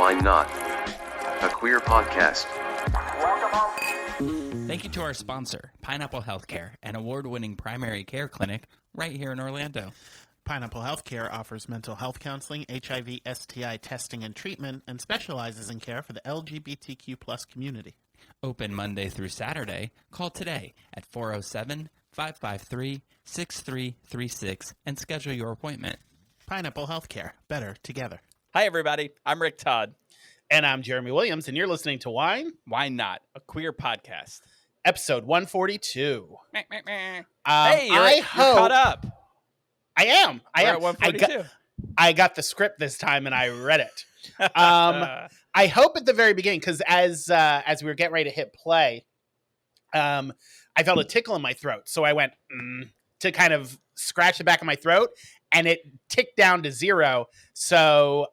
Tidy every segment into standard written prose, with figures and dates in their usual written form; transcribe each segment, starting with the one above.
Why Not? A queer podcast. Thank you to our sponsor, Pineapple Healthcare, an award-winning primary care clinic right here in Orlando. Pineapple Healthcare offers mental health counseling, HIV, STI testing and treatment, and specializes in care for the LGBTQ plus community. Open Monday through Saturday. Call today at 407-553-6336 and schedule your appointment. Pineapple Healthcare. Better together. Hi, everybody. I'm Rick Todd. And I'm Jeremy Williams, and you're listening to Wine? Why Not? A queer podcast. Episode 142. Hey, I hope... caught up. I am. We're at 142. I got the script this time, and I read it. I hope at the very beginning, because as we were getting ready to hit play, I felt a tickle in my throat. So I went to kind of scratch the back of my throat, and it ticked down to 0. So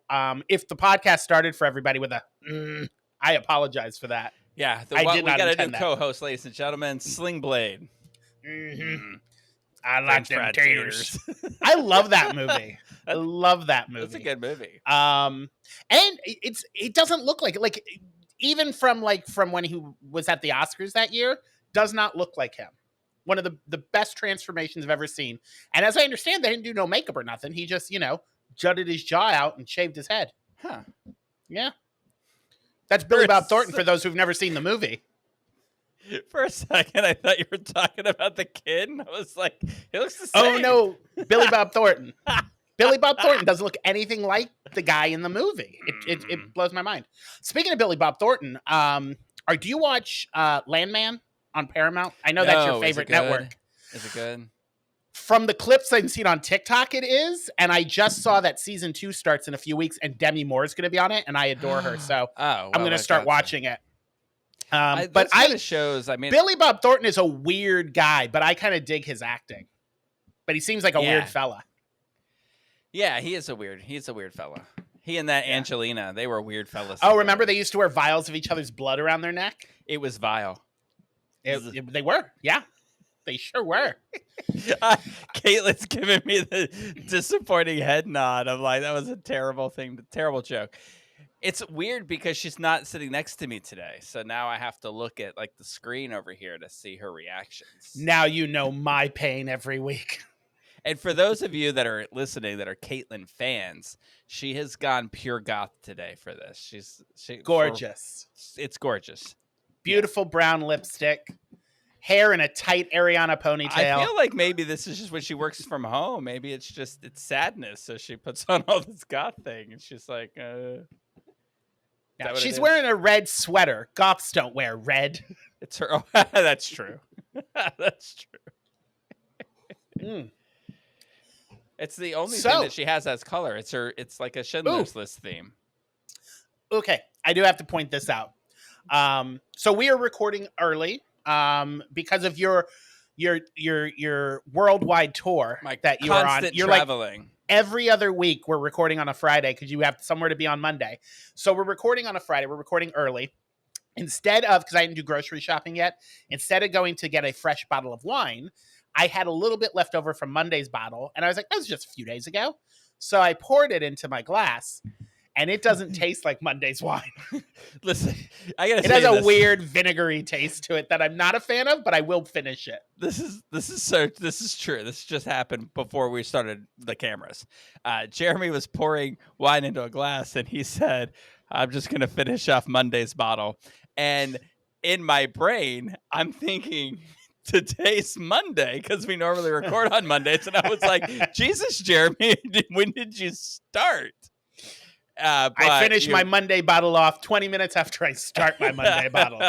if the podcast started for everybody with a I apologize for that. Yeah, I did not we got a intend new that. co-host, ladies and gentlemen, Sling Blade. I like French them fried taters. I love that movie. I love that movie. That's a good movie. And it doesn't look like even from when he was at the Oscars that year, does not look like him. One of the best transformations I've ever seen. And as I understand, they didn't do no makeup or nothing. He just, jutted his jaw out and shaved his head. Huh. Yeah. That's Billy Bob Thornton for those who've never seen the movie. For a second, I thought you were talking about the kid, and I was like, he looks the same. Oh, no. Billy Bob Thornton. Billy Bob Thornton doesn't look anything like the guy in the movie. It blows my mind. Speaking of Billy Bob Thornton, do you watch Landman on Paramount? I know that's your favorite network. Is it good? From the clips I've seen on TikTok, it is. And I just saw that season 2 starts in a few weeks, and Demi Moore is going to be on it, and I adore her. So I'm going to start watching it. But shows. I mean, Billy Bob Thornton is a weird guy, but I kind of dig his acting. But he seems like a weird fella. Yeah, he's a weird fella. He and that Angelina, they were weird fellas. Oh, remember they used to wear vials of each other's blood around their neck? It was vile. They were, yeah. They sure were. Caitlin's giving me the disappointing head nod. I'm like, that was a terrible thing, terrible joke. It's weird because she's not sitting next to me today. So now I have to look at the screen over here to see her reactions. Now you know my pain every week. And for those of you that are listening that are Caitlin fans, she has gone pure goth today for this. She's gorgeous. It's gorgeous. Beautiful brown lipstick. Hair in a tight Ariana ponytail. I feel like maybe this is just when she works from home. Maybe it's sadness. So she puts on all this goth thing. And she's like, yeah, she's wearing a red sweater. Goths don't wear red. It's her. Oh, that's true. That's true. It's the only thing that she has as color. It's like a Schindler's List theme. Okay, I do have to point this out. So we are recording early because of your worldwide tour that you're on. You're traveling. Every other week we're recording on a Friday because you have somewhere to be on Monday. So we're recording on a Friday. We're recording early. Instead of, because I didn't do grocery shopping yet, instead of going to get a fresh bottle of wine, I had a little bit left over from Monday's bottle. And I was like, that was just a few days ago. So I poured it into my glass. And it doesn't taste like Monday's wine. Listen, I gotta say it has a weird vinegary taste to it that I'm not a fan of, but I will finish it. This is true. This just happened before we started the cameras. Jeremy was pouring wine into a glass, and he said, "I'm just gonna finish off Monday's bottle." And in my brain, I'm thinking, today's Monday because we normally record on Mondays, and I was like, "Jesus, Jeremy, when did you start?" I finished my Monday bottle off 20 minutes after I start my Monday bottle.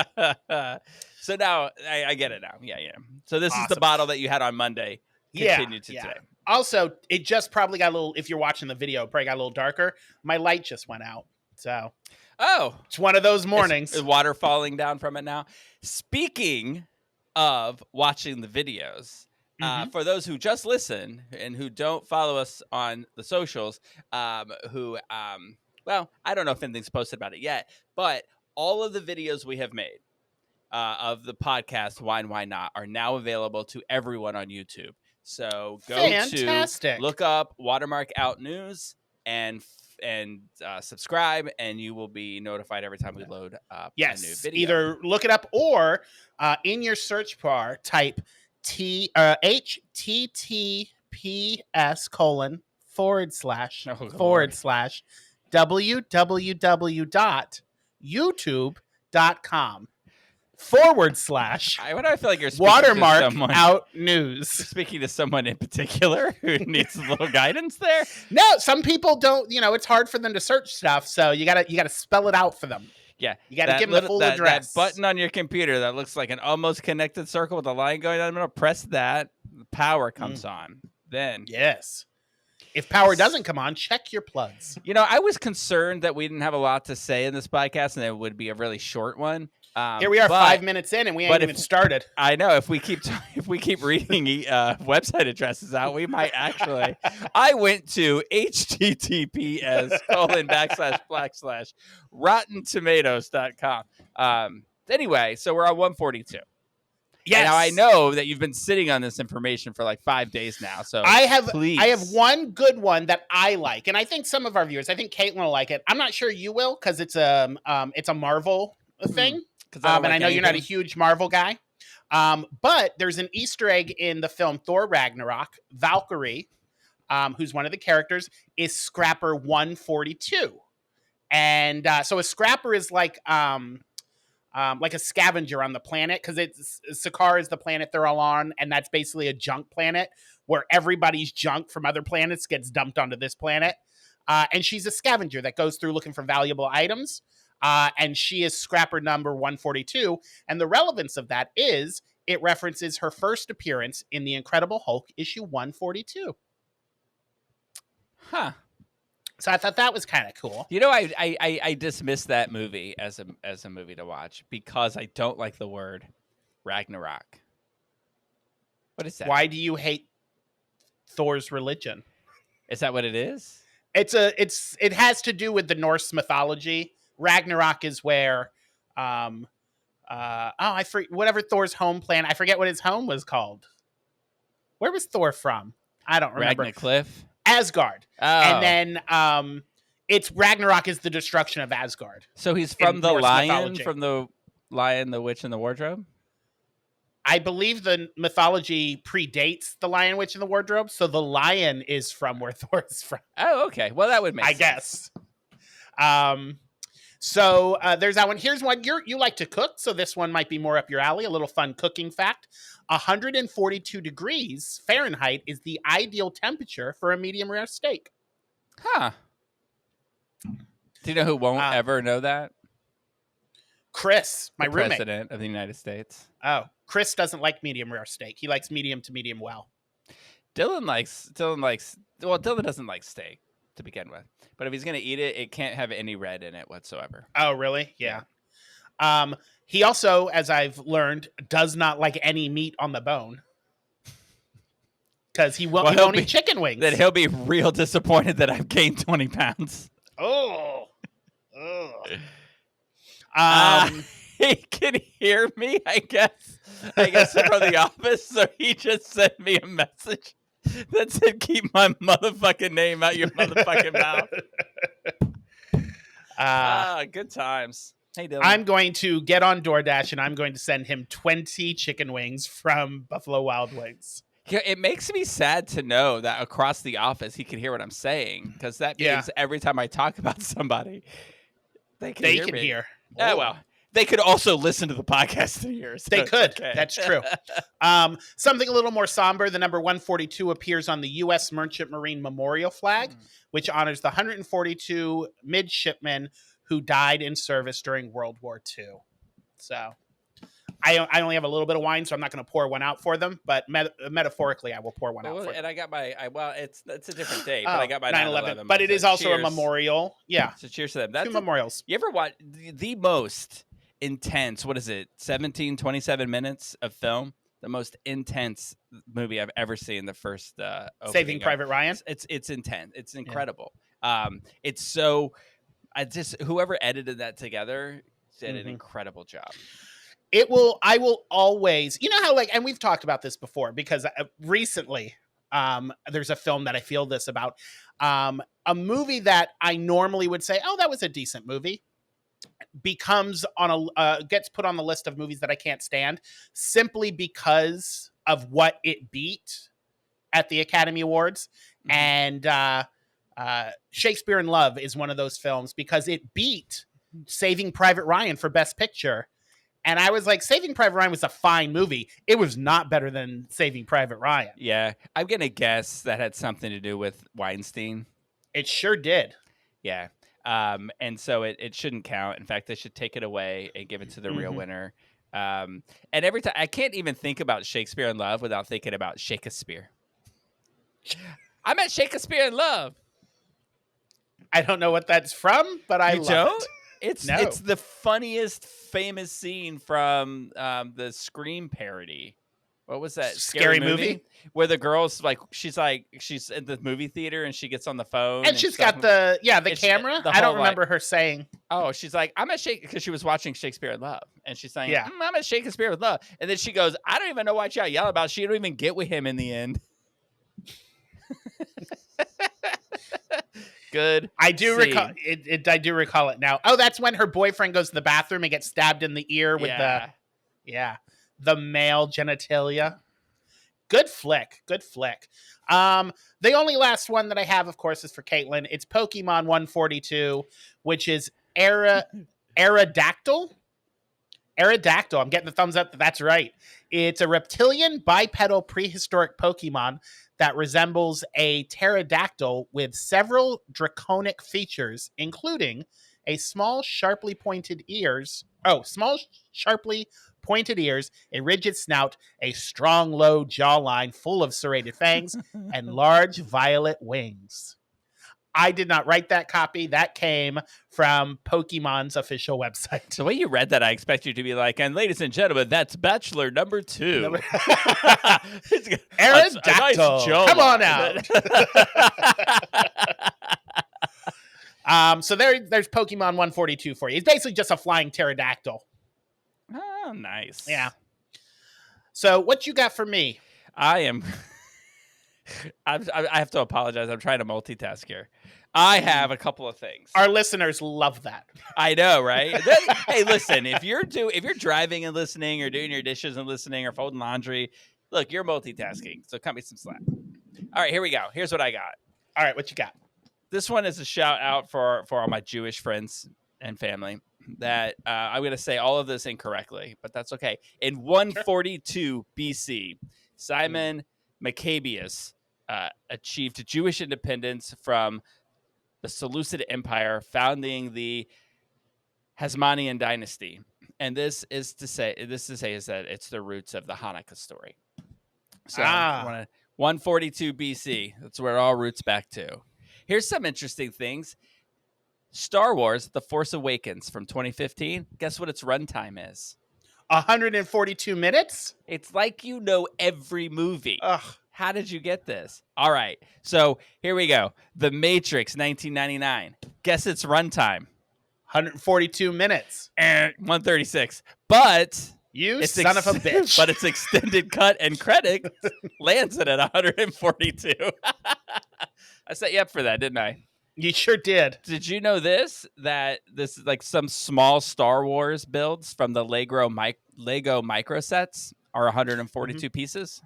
So now I get it now. Yeah. So this is the bottle that you had on Monday. Continued to today. Also, it just probably got a little, if you're watching the video, it probably got a little darker. My light just went out. So, it's one of those mornings. Is water falling down from it now? Speaking of watching the videos, for those who just listen and who don't follow us on the socials, well, I don't know if anything's posted about it yet, but all of the videos we have made of the podcast Wine, Why Not are now available to everyone on YouTube. So go to look up Watermark Out News and subscribe, and you will be notified every time we load up a new video. Either look it up or in your search bar type https:// www.youtube.com / Why do I feel like you're speaking watermark to someone, out news. speaking to someone in particular who needs a little guidance there? No, some people don't. It's hard for them to search stuff, so you gotta spell it out for them. Yeah, You gotta give them the full address. That button on your computer that looks like an almost connected circle with a line going down the middle. Press that. The power comes on. Then Yes. If power doesn't come on, check your plugs. I was concerned that we didn't have a lot to say in this podcast, and it would be a really short one. Here we are, 5 minutes in, and we ain't even started. I know if we keep reading website addresses out, we might actually. I went to https://rottentomatoes.com. Anyway, so we're on 142. Yes. Now I know that you've been sitting on this information for like 5 days now. So I have please. one good one that I like, and I think some of our viewers, I think Caitlin will like it. I'm not sure you will because it's a Marvel thing. And I know you're not a huge Marvel guy. But there's an Easter egg in the film Thor Ragnarok. Valkyrie, who's one of the characters, is Scrapper 142. And so a scrapper is like a scavenger on the planet, because Sakaar is the planet they're all on, and that's basically a junk planet where everybody's junk from other planets gets dumped onto this planet. And she's a scavenger that goes through looking for valuable items. And she is Scrapper number 142. And the relevance of that is it references her first appearance in The Incredible Hulk issue 142. Huh. So I thought that was kind of cool. I dismissed that movie as a movie to watch because I don't like the word Ragnarok. What is that? Why do you hate Thor's religion? Is that what it is? It has to do with the Norse mythology. Ragnarok is where I forget whatever Thor's home planet. I forget what his home was called. Where was Thor from? I don't remember. Ragnarcliff? Asgard. Oh. And then it's Ragnarok is the destruction of Asgard. So he's from the Norse Lion, mythology. from the Lion, the Witch, and the Wardrobe? I believe the mythology predates the Lion, Witch, and the Wardrobe, so the lion is from where Thor is from. Oh, okay. Well, that would make guess. sense. So there's that one. Here's one. You like to cook, so this one might be more up your alley. A little fun cooking fact. 142 degrees Fahrenheit is the ideal temperature for a medium rare steak. Huh. Do you know who won't ever know that? Chris, my roommate. President of the United States. Oh, Chris doesn't like medium rare steak. He likes medium to medium well. Dylan doesn't like steak to begin with. But if he's going to eat it, it can't have any red in it whatsoever. Oh, really? Yeah. He also, as I've learned, does not like any meat on the bone. Because he won't eat chicken wings. Then he'll be real disappointed that I've gained 20 pounds. Oh. He can hear me, I guess from the office, so he just sent me a message that said, keep my motherfucking name out your motherfucking mouth. Good times. Hey, Dylan. I'm going to get on DoorDash and I'm going to send him 20 chicken wings from Buffalo Wild Wings. Yeah, it makes me sad to know that across the office he can hear what I'm saying, because that means every time I talk about somebody, they can hear. Oh, well. They could also listen to the podcast through yours. They could. Okay. That's true. Something a little more somber. The number 142 appears on the U.S. Merchant Marine Memorial Flag, which honors the 142 midshipmen who died in service during World War II. So I only have a little bit of wine, so I'm not going to pour one out for them. But metaphorically, I will pour one out for them. And I got it's a different date, but I got my 9/11. But it is also a memorial. Yeah. So cheers to them. That's 2 memorials. You ever watch the most intense, what is it, 27 minutes of film, the most intense movie I've ever seen, the first Saving Private Ryan? It's intense. It's incredible. It's so whoever edited that together did an incredible job. I will always, you know how, like, and we've talked about this before, because recently there's a film that I feel this about. A movie that I normally would say, oh, that was a decent movie, becomes gets put on the list of movies that I can't stand simply because of what it beat at the Academy Awards. And Shakespeare in Love is one of those films because it beat Saving Private Ryan for Best Picture. And I was like, Saving Private Ryan was a fine movie. It was not better than Saving Private Ryan. Yeah. I'm going to guess that had something to do with Weinstein. It sure did. Yeah. And so it shouldn't count. In fact, they should take it away and give it to the real winner. And every time, I can't even think about Shakespeare in Love without thinking about Shakespeare. I'm at Shakespeare in Love. I don't know what that's from, but I love it. It's the funniest famous scene from the Scream parody. What was that? Scary movie? Where the girl's like, she's in the movie theater and she gets on the phone. And she's got the camera. I don't remember her saying. Oh, she's like, I'm at Shakespeare, because she was watching Shakespeare in Love. And she's saying, yeah. I'm at Shakespeare in Love. And then she goes, I don't even know what y'all yell about. She don't even get with him in the end. Good. I do recall it. I do recall it now. Oh, that's when her boyfriend goes to the bathroom and gets stabbed in the ear with the male genitalia. Good flick. Good flick. The only last one that I have, of course, is for Caitlin. It's Pokemon 142, which is Aerodactyl. Aerodactyl. I'm getting the thumbs up. That's right. It's a reptilian bipedal prehistoric Pokemon that resembles a pterodactyl with several draconic features, including a small, sharply pointed ears, a rigid snout, a strong, low jawline full of serrated fangs, and large violet wings. I did not write that copy. That came from Pokemon's official website. The way you read that, I expect you to be like, and ladies and gentlemen, that's Bachelor number 2. Aerodactyl. Nice come on out. So there's Pokemon 142 for you. It's basically just a flying pterodactyl. Oh, nice. Yeah. So what you got for me? I have to apologize. I'm trying to multitask here. I have a couple of things. Our listeners love that. I know, right? Hey, listen, if you're driving and listening, or doing your dishes and listening, or folding laundry, look, you're multitasking. So cut me some slack. All right, here we go. Here's what I got. All right, what you got? This one is a shout out for all my Jewish friends and family. That I'm going to say all of this incorrectly, but that's okay. In 142 BC, Simon Maccabeus achieved Jewish independence from the Seleucid Empire, founding the Hasmonean dynasty. And this is to say is that it's the roots of the Hanukkah story. So 142 BC, that's where it all roots back to. Here's some interesting things. Star Wars: The Force Awakens from 2015. Guess what its runtime is? 142 minutes? It's like you know every movie. Ugh. How did you get this? All right. So here we go. The Matrix 1999. Guess its runtime. 142 minutes. 136. But you son of a bitch. But its extended cut and credit lands it at 142. I set you up for that, didn't I? You sure did. Did you know this? That this is like some small Star Wars builds from the Lego micro sets are 142 pieces?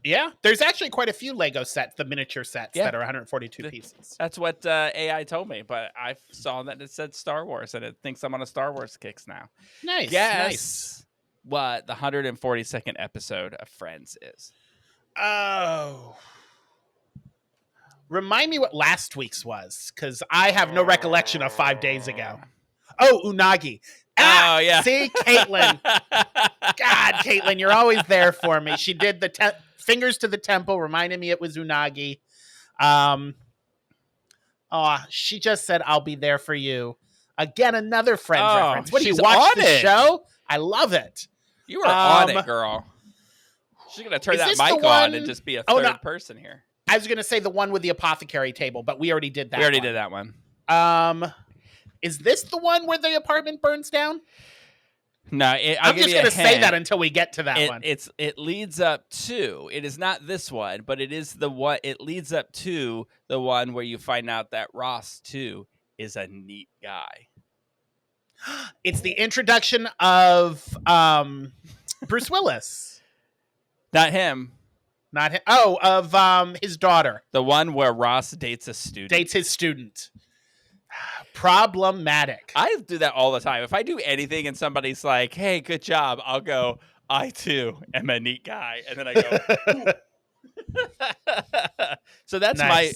Yeah, there's actually quite a few Lego sets, the miniature sets, that are 142 pieces. That's what AI told me, but I saw that it said Star Wars, and it thinks I'm on a Star Wars kicks now. Nice. Guess what the 142nd episode of Friends is. Oh. Remind me what last week's was, because I have no recollection of 5 days ago. Oh, Unagi. Oh, yeah. See, Caitlin. God, Caitlin, you're always there for me. She did the fingers to the temple, reminded me it was Unagi. She just said, I'll be there for you. Again, another Friends reference. What, do you watch the show? I love it. You were on it, girl. She's going to turn that mic on and just be a third person here. I was going to say the one with the apothecary table, but we already did that. We already did that one. Is this the one where the apartment burns down? No, I'm just going to say that until we get to that one. It leads up to. It is not this one, but it is the one. It leads up to the one where you find out that Ross too is a neat guy. It's the introduction of Bruce Willis. Not him. Not him. Oh, of his daughter. The one where Ross dates a student. Dates his student. Problematic. I do that all the time. If I do anything and somebody's like, "Hey, good job," I'll go, "I too am a neat guy," and then I go. So that's my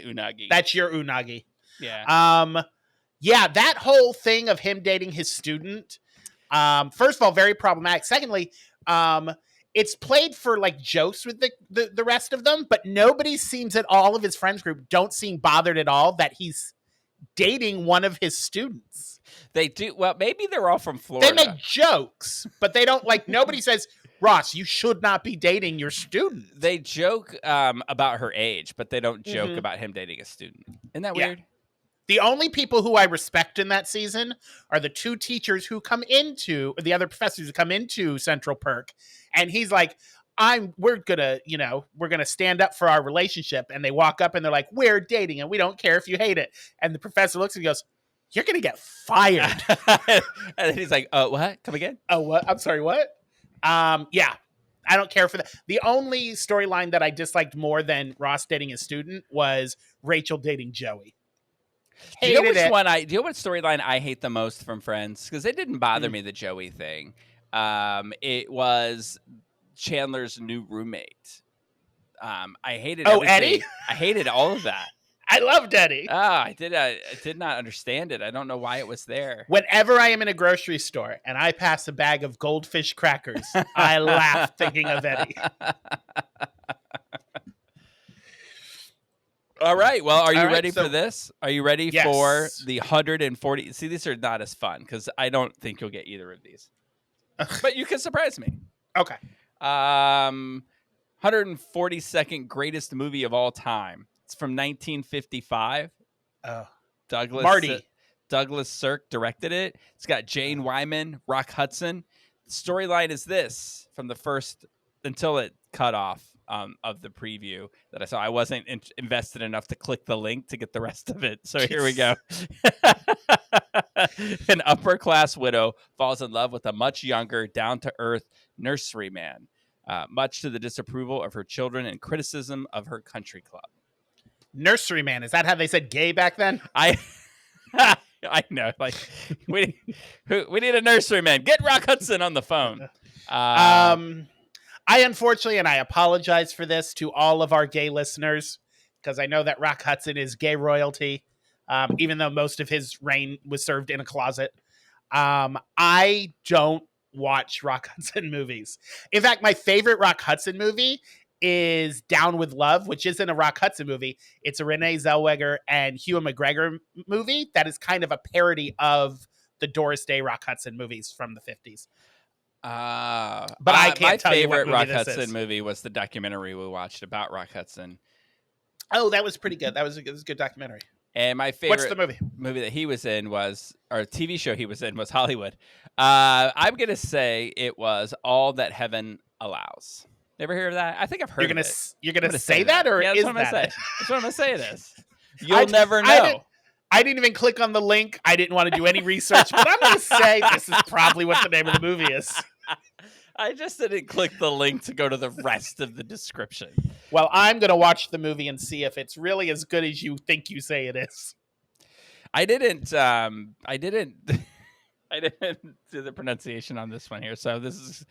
unagi. That's your unagi. Yeah. Yeah, that whole thing of him dating his student. First of all, very problematic. Secondly, it's played for like jokes with the rest of them, but nobody seems at all of his friends group don't seem bothered at all that he's dating one of his students. They do. Well, maybe they're all from Florida. They make jokes, but they don't like, nobody says, Ross, you should not be dating your student. They joke about her age, but they don't joke about him dating a student. Isn't that weird? The only people who I respect in that season are the two teachers who come into, the other professors who come into Central Perk. And he's like, we're gonna stand up for our relationship. And they walk up and they're like, we're dating and we don't care if you hate it. And the professor looks and goes, you're gonna get fired. And then he's like, what? Come again? Oh, what? I'm sorry, what? Yeah. I don't care for that. The only storyline that I disliked more than Ross dating his student was Rachel dating Joey. Do you know which one do you know what storyline I hate the most from Friends? Because it didn't bother me, the Joey thing. It was Chandler's new roommate. I hated everything. Eddie? I hated all of that. I loved Eddie. I did not understand it. I don't know why it was there. Whenever I am in a grocery store and I pass a bag of Goldfish crackers, I laugh thinking of Eddie. All right. Well, are you ready for this? Are you ready Yes. for the 140? See, these are not as fun because I don't think you'll get either of these. But you can surprise me. Okay. 142nd greatest movie of all time. It's from 1955. Oh, Douglas Sirk directed it. It's got Jane Wyman, Rock Hudson. The storyline is this from the first until it cut off. Of the preview that I saw. I wasn't invested enough to click the link to get the rest of it. So here we go. An upper-class widow falls in love with a much younger, down-to-earth nurseryman, much to the disapproval of her children and criticism of her country club. Nurseryman. Is that how they said gay back then? I know. Like we need a nurseryman. Get Rock Hudson on the phone. I unfortunately, and I apologize for this to all of our gay listeners, because I know that Rock Hudson is gay royalty, even though most of his reign was served in a closet. I don't watch Rock Hudson movies. In fact, my favorite Rock Hudson movie is Down with Love, which isn't a Rock Hudson movie. It's a Renee Zellweger and Ewan McGregor movie that is kind of a parody of the Doris Day Rock Hudson movies from the 50s. But I can't tell you what movie Rock this Hudson is. movie was the documentary we watched about Rock Hudson. Oh, that was pretty good. That was a good documentary. And my favorite What's the movie that he was in was, or TV show he was in was Hollywood. I'm going to say it was All That Heaven Allows. Ever hear of that? I think I've heard of it. You're going to say that, or yeah, is that that it? That's what I'm going to say this. You'll never know. I didn't even click on the link. I didn't want to do any research, but I'm going to say this is probably what the name of the movie is. I just didn't click the link to go to the rest of the description. Well, I'm going to watch the movie and see if it's really as good as you think you say it is. I didn't do the pronunciation on this one here. So there's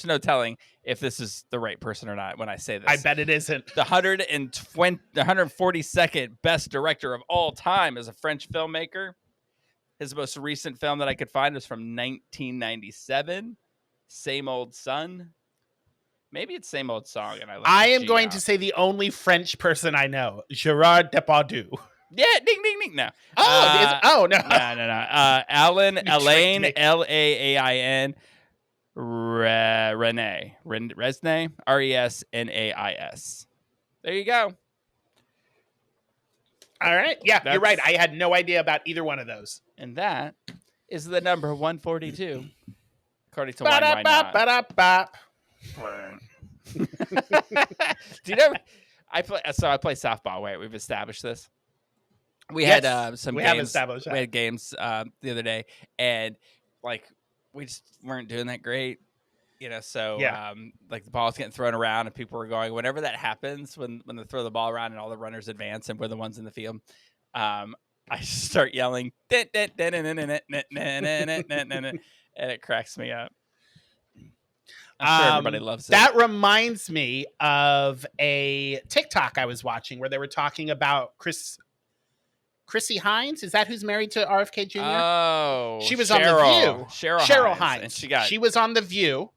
no telling if this is the right person or not when I say this. I bet it isn't. The 142nd best director of all time is a French filmmaker. His most recent film that I could find was from 1997. Same Old Son. Maybe it's Same Old Song. And I am going to say the only French person I know, Gerard Depardieu. Yeah, ding, ding, ding. No. No. No. Alain, Lain, Resnais, Resnais. There you go. All right. Yeah, you're right. I had no idea about either one of those. And that is the number 142, according to Wine Why Not. Ba-da-bop. Do you know? I play softball. Right, we've established this. We Yes, had some we have games. established that. We had games the other day, and like we just weren't doing that great, So Yeah. like the ball's getting thrown around, and people were going. Whenever that happens, when they throw the ball around and all the runners advance, and we're the ones in the field, I just start yelling, and it cracks me up. I'm sure everybody loves it. That reminds me of a TikTok I was watching where they were talking about Chrissy Hines. Is that who's married to RFK Jr.? Oh, she was on The View. Cheryl Hines. And she was on The View,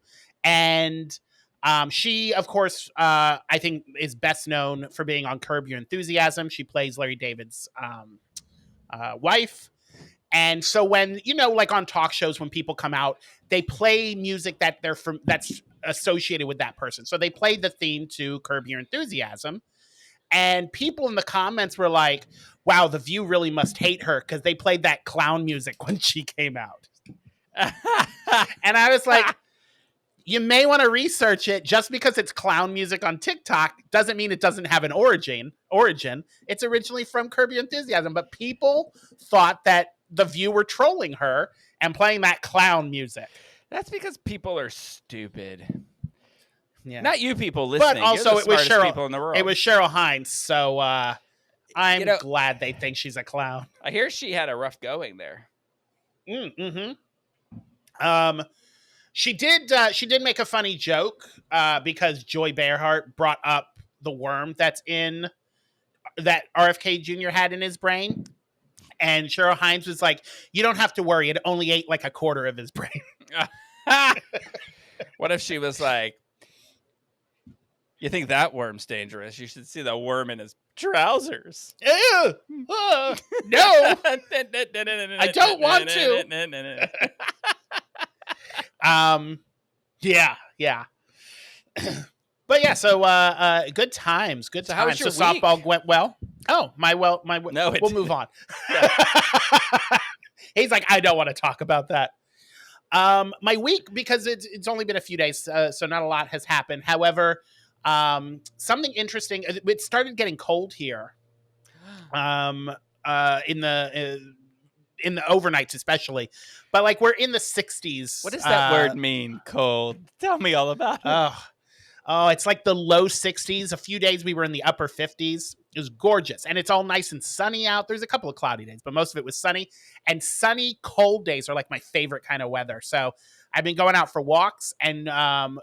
and she, of course, I think is best known for being on Curb Your Enthusiasm. She plays Larry David's wife. And so when, like on talk shows, when people come out, they play music that that's associated with that person. So they played the theme to Curb Your Enthusiasm. And people in the comments were like, wow, The View really must hate her because they played that clown music when she came out. And I was like, you may want to research it. Just because it's clown music on TikTok doesn't mean it doesn't have an origin. It's originally from Curb Your Enthusiasm, but people thought that The View were trolling her and playing that clown music. That's because people are stupid. Yeah. Not you people listening. But also, You're the it was smartest Cheryl. people in the world. It was Cheryl Hines, so I'm glad they think she's a clown. I hear she had a rough going there. Mm-hmm. She did make a funny joke because Joy Bearhart brought up the worm that RFK Jr. had in his brain. And Cheryl Hines was like, you don't have to worry. It only ate like a quarter of his brain. What if she was like, you think that worm's dangerous? You should see the worm in his trousers. Ew! No! I don't want to. Yeah. But yeah, so good times. So how was your week? Softball went well. Oh, no, we'll move on. He's like, I don't want to talk about that. My week, because it's only been a few days, so not a lot has happened. However, something interesting. It started getting cold here. In the overnights, especially, but like we're in the 60s. What does that word mean? Cold. Tell me all about it. Oh, it's like the low 60s. A few days we were in the upper 50s. It was gorgeous. And it's all nice and sunny out. There's a couple of cloudy days, but most of it was sunny. And sunny, cold days are like my favorite kind of weather. So I've been going out for walks. And one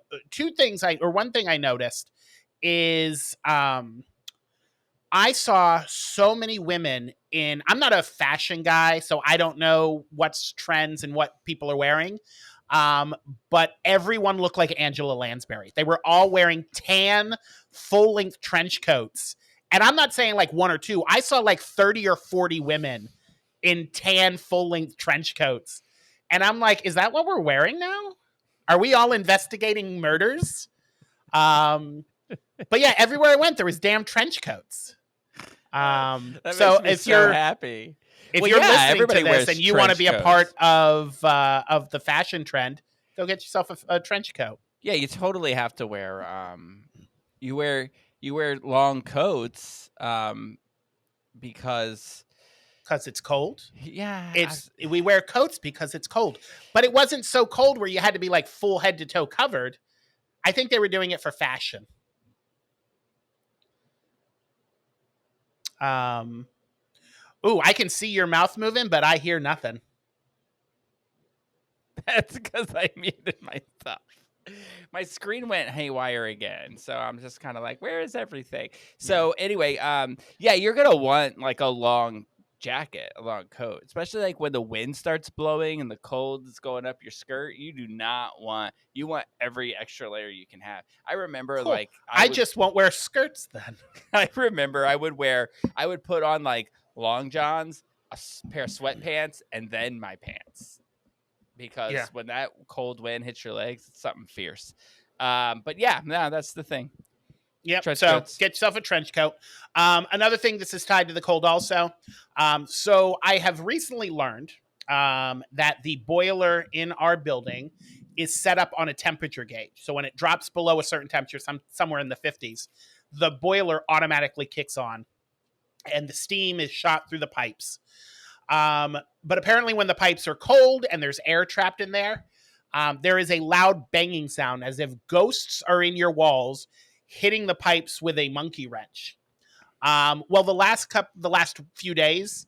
thing I noticed is I saw so many women I'm not a fashion guy, so I don't know what's trends and what people are wearing. But everyone looked like Angela Lansbury. They were all wearing tan, full-length trench coats. And I'm not saying like one or two. I saw like 30 or 40 women in tan, full-length trench coats. And I'm like, is that what we're wearing now? Are we all investigating murders? But yeah, everywhere I went, there was damn trench coats. So if you're happy. If you're listening to this and you want to be a part of the fashion trend, go get yourself a trench coat. Yeah, you totally have to wear. You wear long coats because it's cold. Yeah, we wear coats because it's cold. But it wasn't so cold where you had to be like full head to toe covered. I think they were doing it for fashion. Ooh, I can see your mouth moving, but I hear nothing. That's because I muted myself. My screen went haywire again, so I'm just kind of like, where is everything? So anyway, yeah, you're going to want like a long jacket, a long coat, especially like when the wind starts blowing and the cold is going up your skirt. You want every extra layer you can have. I remember like I just won't wear skirts then. I remember I would put on like long johns, a pair of sweatpants, and then my pants. Because when that cold wind hits your legs, it's something fierce. But yeah, no, that's the thing. Yep. So get yourself a trench coat. Another thing, this is tied to the cold also. So I have recently learned that the boiler in our building is set up on a temperature gauge. So when it drops below a certain temperature, somewhere in the 50s, the boiler automatically kicks on and the steam is shot through the pipes. But apparently when the pipes are cold and there's air trapped in there is a loud banging sound as if ghosts are in your walls hitting the pipes with a monkey wrench. Well, the last few days,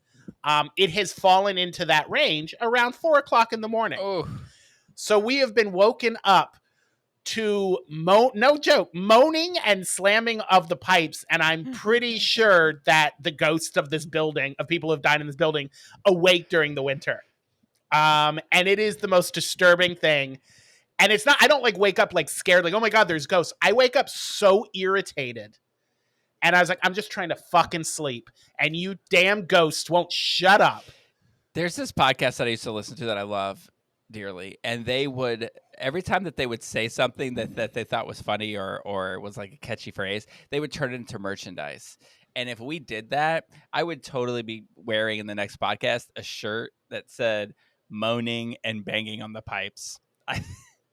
it has fallen into that range around 4:00 in the morning. Oh. So we have been woken up to no joke, moaning and slamming of the pipes. And I'm pretty sure that the ghosts of this building, of people who have died in this building, awake during the winter. And it is the most disturbing thing. And it's not, I don't like wake up like scared, like, oh my God, there's ghosts. I wake up so irritated. And I was like, I'm just trying to fucking sleep. And you damn ghosts won't shut up. There's this podcast that I used to listen to that I love dearly, and they would, every time that they would say something that they thought was funny or was like a catchy phrase, they would turn it into merchandise. And if we did that, I would totally be wearing in the next podcast a shirt that said moaning and banging on the pipes.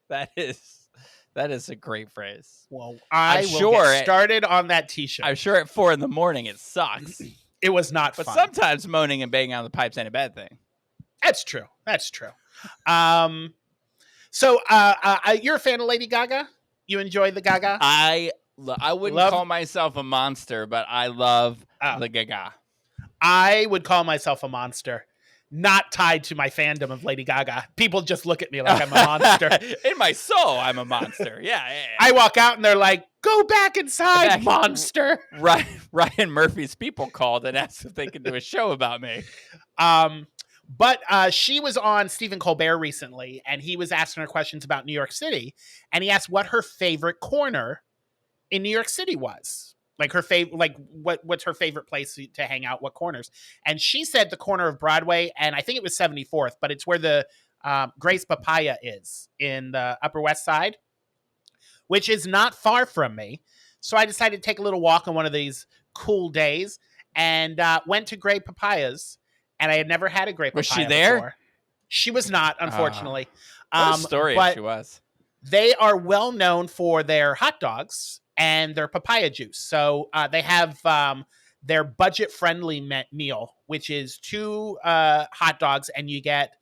That is a great phrase. Well, I will get started on that t-shirt. I'm sure at 4 a.m. it sucks. It was not but fun. Sometimes moaning and banging on the pipes ain't a bad thing. That's true. So you're a fan of Lady Gaga? You enjoy the Gaga? I wouldn't call myself a monster, but I love the Gaga. I would call myself a monster, not tied to my fandom of Lady Gaga. People just look at me like I'm a monster. In my soul, I'm a monster. Yeah. I walk out and they're like, go back inside, monster. Ryan Murphy's people called and asked if they could do a show about me. But she was on Stephen Colbert recently, and he was asking her questions about New York City, and he asked what her favorite corner in New York City was. Like her favorite, like what's her favorite place to hang out? What corners? And she said the corner of Broadway, and I think it was 74th, but it's where the Grace Papaya is in the Upper West Side, which is not far from me. So I decided to take a little walk on one of these cool days and went to Grape Papaya's. And I had never had a grape papaya. Was she there? Before. She was not, unfortunately. What a story if she was. They are well known for their hot dogs and their papaya juice. So they have their budget-friendly meal, which is 2 hot dogs, and you get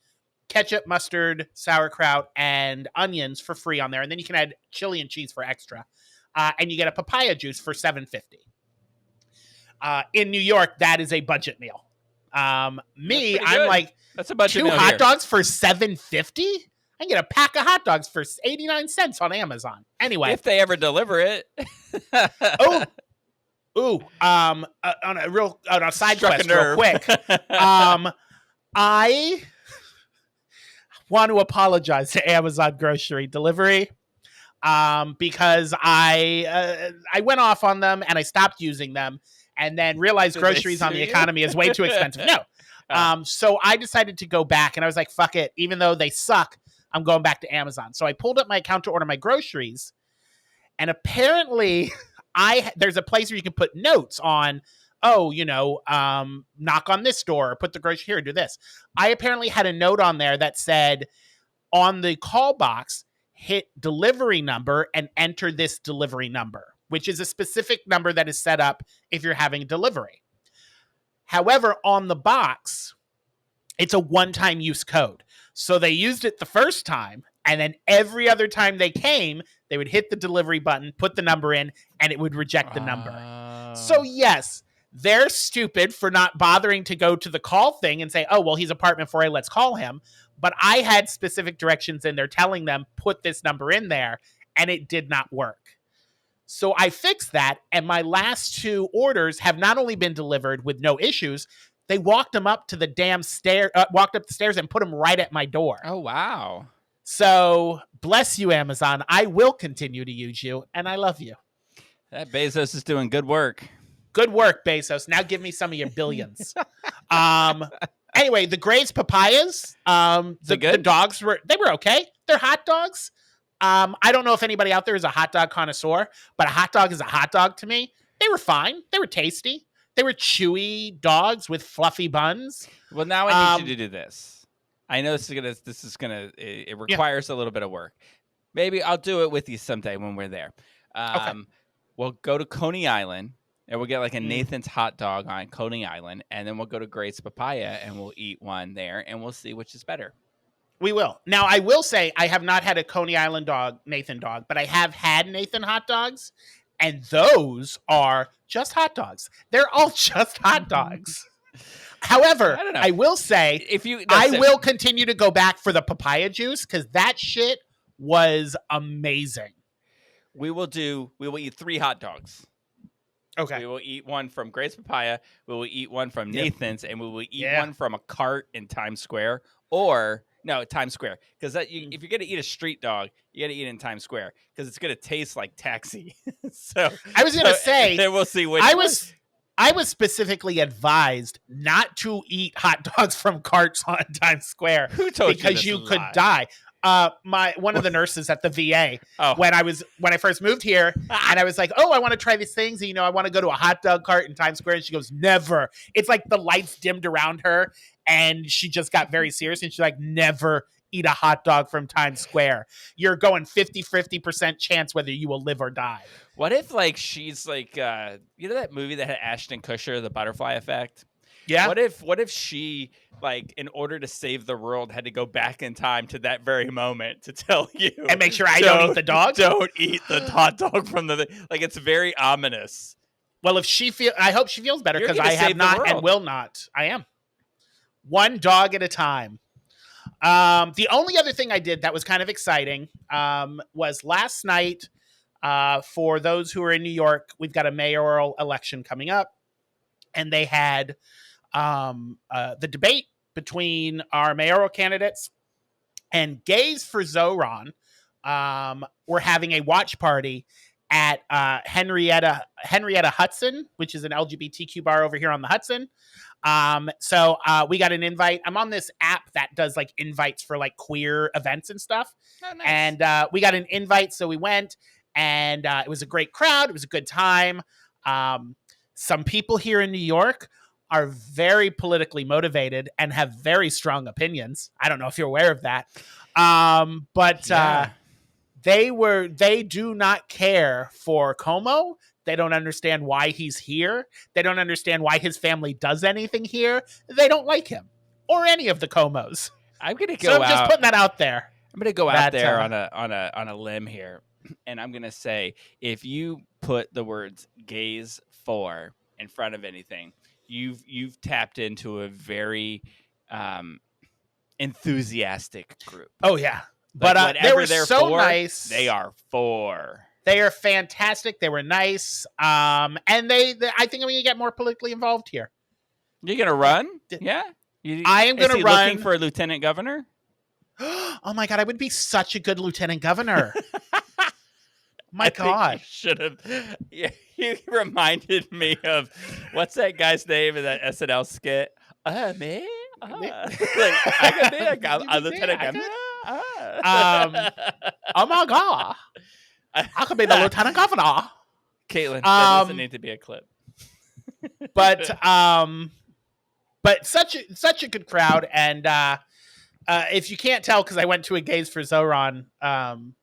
ketchup, mustard, sauerkraut, and onions for free on there. And then you can add chili and cheese for extra. And you get a papaya juice for $7.50. In New York, that is a budget meal. I'm like, that's a budget 2 meal hot here. dogs for $7.50. I can get a pack of hot dogs for 89 cents on Amazon. Anyway, if they ever deliver it. On a side quest, real quick. I want to apologize to Amazon grocery delivery because I went off on them and I stopped using them. And then realized groceries on the economy is way too expensive. No. So I decided to go back and I was like, fuck it. Even though they suck, I'm going back to Amazon. So I pulled up my account to order my groceries. And apparently there's a place where you can put notes on, knock on this door, or put the grocery here, do this. I apparently had a note on there that said on the call box, hit delivery number and enter this delivery number, which is a specific number that is set up if you're having a delivery. However, on the box, it's a one-time use code. So they used it the first time, and then every other time they came, they would hit the delivery button, put the number in, and it would reject the number. So yes, they're stupid for not bothering to go to the call thing and say, oh, well, he's apartment 4A, let's call him. But I had specific directions in there telling them, put this number in there, and it did not work. So I fixed that, and my last 2 orders have not only been delivered with no issues, they walked them up to the damn walked up the stairs and put them right at my door. Oh, wow. So bless you, Amazon. I will continue to use you, and I love you. That Bezos is doing good work. Good work, Bezos. Now give me some of your billions. Anyway, the Grace Papayas, the dogs were okay. They're hot dogs. I don't know if anybody out there is a hot dog connoisseur, but a hot dog is a hot dog to me. They were fine. They were tasty. They were chewy dogs with fluffy buns. Well, now I need you to do this. I know it requires a little bit of work. Maybe I'll do it with you someday when we're there. Okay. We'll go to Coney Island and we'll get like a Mm. Nathan's hot dog on Coney Island, and then we'll go to Grace Papaya and we'll eat one there, and we'll see which is better. We will. Now, I will say I have not had a Coney Island Nathan dog, but I have had Nathan hot dogs, and those are just hot dogs. They're all just hot dogs. However, I don't know. I will say I will continue to go back for the papaya juice because that shit was amazing. We will eat 3 hot dogs. Okay. We will eat one from Grace Papaya. We will eat one from Nathan's, and we will eat one from a cart in Times Square, Times Square. Because if you're gonna eat a street dog, you gotta eat it in Times Square because it's gonna taste like taxi. So I was gonna say, then we'll see which. I was specifically advised not to eat hot dogs from carts on Times Square. Who told because you you could die. One of the nurses at the VA when I first moved here, and I was like, I want to try these things. And, I want to go to a hot dog cart in Times Square. And she goes, never. It's like the lights dimmed around her, and she just got very serious. And she's like, never eat a hot dog from Times Square. You're going 50% chance whether you will live or die. What if she's like, that movie that had Ashton Kutcher, The Butterfly Effect? Yeah. What if she, in order to save the world, had to go back in time to that very moment to tell you and make sure I don't eat the dog? Don't eat the hot dog from the it's very ominous. Well, I hope she feels better because I have not and will not. I am. One dog at a time. The only other thing I did that was kind of exciting was last night. For those who are in New York, we've got a mayoral election coming up, and they had the debate between our mayoral candidates, and Gays for Zoran were having a watch party at Henrietta Hudson, which is an LGBTQ bar over here on the Hudson. So we got an invite. I'm on this app that does invites for queer events and stuff. Oh, nice. And we got an invite. So we went, and it was a great crowd. It was a good time. Some people here in New York are very politically motivated and have very strong opinions. I don't know if you're aware of that. They do not care for Como. They don't understand why he's here. They don't understand why his family does anything here. They don't like him or any of the Comos. I'm gonna go. So I'm just putting that out there. I'm gonna go out there on a limb here, and I'm gonna say if you put the words "gays for" in front of anything, you've tapped into a very enthusiastic group. Oh yeah, but they were so nice. They are for. They are fantastic. They were nice. And I think I'm going to get more politically involved here. You're going to run? Yeah. I am going to run. Looking for a lieutenant governor? Oh my God. I would be such a good lieutenant governor. My God. You should have. Yeah, you reminded me of what's that guy's name in that SNL skit? Me? I could be a lieutenant governor. Oh my God. I could be the lieutenant governor. Caitlin, that doesn't need to be a clip. but such a good crowd, and if you can't tell, because I went to a Gays for Zoran. Is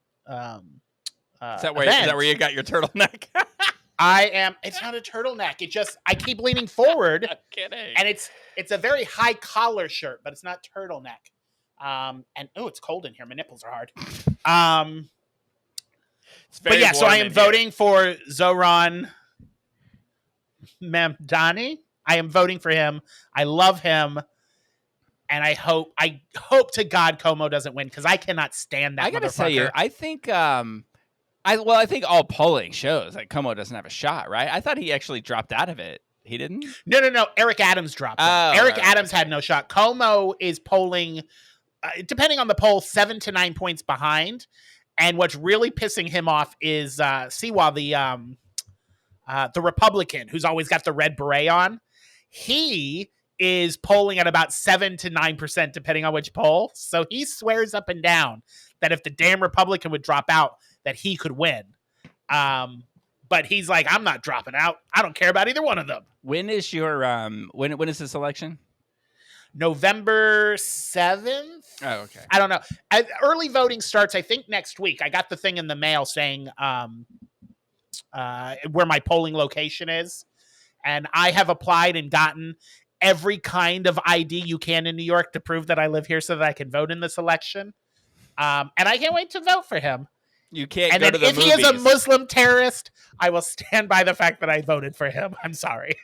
that where you got your turtleneck? It's not a turtleneck. I keep leaning forward. I'm kidding. And it's a very high collar shirt, but it's not turtleneck. It's cold in here. My nipples are hard. But yeah, so I am voting for Zoran Mamdani. I am voting for him. I love him, and I hope to God Como doesn't win because I cannot stand that. I gotta say, I think I think all polling shows Como doesn't have a shot, right? I thought he actually dropped out of it. He didn't? No. Eric Adams dropped out. Eric Adams had no shot. Como is polling, depending on the poll, 7 to 9 points behind. And what's really pissing him off is Siwa, the Republican who's always got the red beret on. He is polling at about 7 to 9%, depending on which poll. So he swears up and down that if the damn Republican would drop out, that he could win. But he's like, I'm not dropping out. I don't care about either one of them. When is your when is this election? November 7th. Oh, okay. I don't know. Early voting starts, I think, next week. I got the thing in the mail saying where my polling location is. And I have applied and gotten every kind of ID you can in New York to prove that I live here so that I can vote in this election. And I can't wait to vote for him. You can't And go then to the if movies. he is a Muslim terrorist, I will stand by the fact that I voted for him. I'm sorry.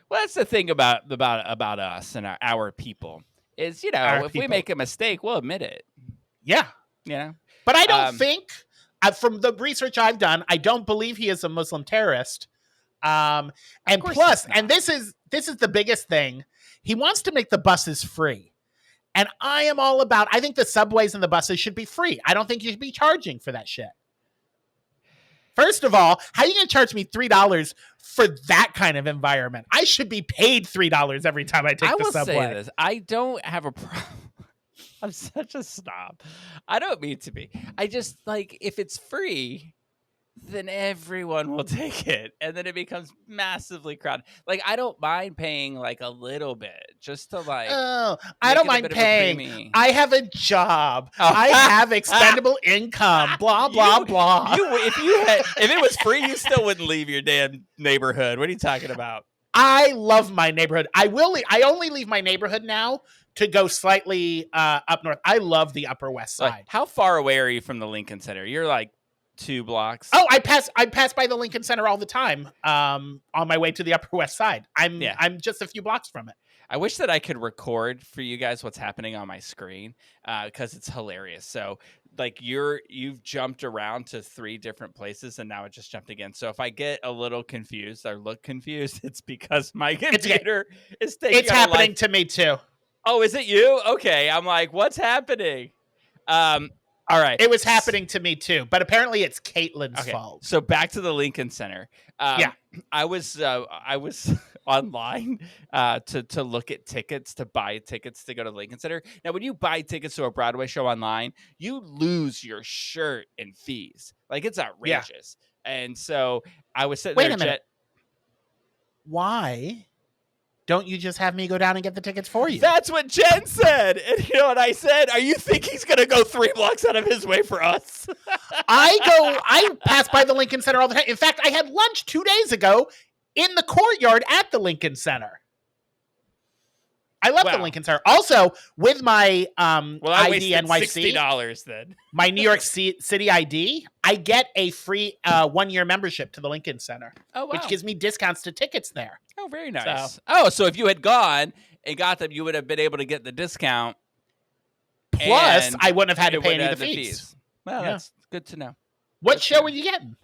Well, that's the thing about us and our people is, if we make a mistake, we'll admit it. Yeah. But I don't think, from the research I've done, I don't believe he is a Muslim terrorist. And plus, and this is the biggest thing, he wants to make the buses free. And I am all about, I think the subways and the buses should be free. I don't think you should be charging for that shit. First of all, how are you going to charge me $3 for that kind of environment? I should be paid $3 every time I take the subway. I will say this. I don't have a problem. I'm such a snob. I don't mean to be. I just, if it's free, then everyone will take it. And then it becomes massively crowded. I don't mind paying, a little bit just to, Oh, I don't mind paying. I have a job. Oh. I have expendable income. Blah, blah, blah. If it was free, you still wouldn't leave your damn neighborhood. What are you talking about? I love my neighborhood. I only leave my neighborhood now to go slightly up north. I love the Upper West Side. How far away are you from the Lincoln Center? You're 2 blocks. Oh, I pass by the Lincoln Center all the time. On my way to the Upper West Side. I'm just a few blocks from it. I wish that I could record for you guys what's happening on my screen because it's hilarious. So you've jumped around to 3 different places and now it just jumped again. So if I get a little confused or look confused, it's because my computer is taking. It's happening to me too. Oh, is it you? Okay, I'm like, what's happening? All right. It was happening to me too, but apparently it's Caitlin's fault. So back to the Lincoln Center. I was online to look at tickets, to buy tickets to go to the Lincoln Center. Now, when you buy tickets to a Broadway show online, you lose your shirt and fees. It's outrageous. Yeah. And so I was sitting there. Wait a minute. Why don't you just have me go down and get the tickets for you? That's what Jen said. And you know what I said? Are you think he's going to go 3 blocks out of his way for us? I pass by the Lincoln Center all the time. In fact, I had lunch 2 days ago in the courtyard at the Lincoln Center. I love the Lincoln Center. Also, with my ID NYC, $60 then. My New York City ID, I get a free 1-year membership to the Lincoln Center. Oh, wow. Which gives me discounts to tickets there. Oh, very nice. So if you had gone and got them, you would have been able to get the discount. Plus, I wouldn't have had to pay any of the fees. Well, that's good to know. What show were you getting?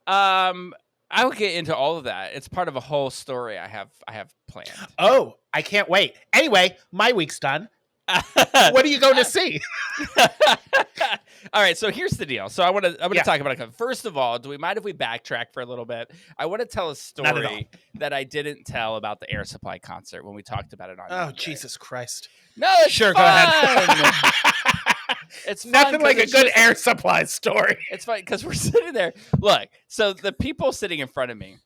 I will get into all of that. It's part of a whole story I have planned. Oh, I can't wait. Anyway, my week's done. What are you going to see? All right, so here's the deal. So I'm going to talk about it. First of all, do we mind if we backtrack for a little bit? I want to tell a story that I didn't tell about the Air Supply concert when we talked about it on Monday. Jesus Christ. No, it's sure, fun. Go ahead. It's nothing like a good Air Supply story. It's fine because we're sitting there. Look, so the people sitting in front of me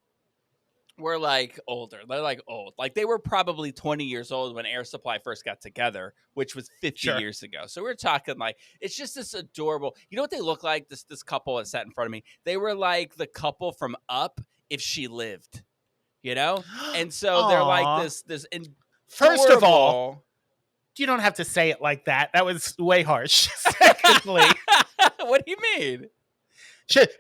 were older. They're old. They were probably 20 years old when Air Supply first got together, which was 50 years ago. So we're talking it's just this adorable. You know what they look like? This couple that sat in front of me. They were like the couple from Up if she lived, And so they're this. First of all, you don't have to say it like that. That was way harsh. Secondly, what do you mean?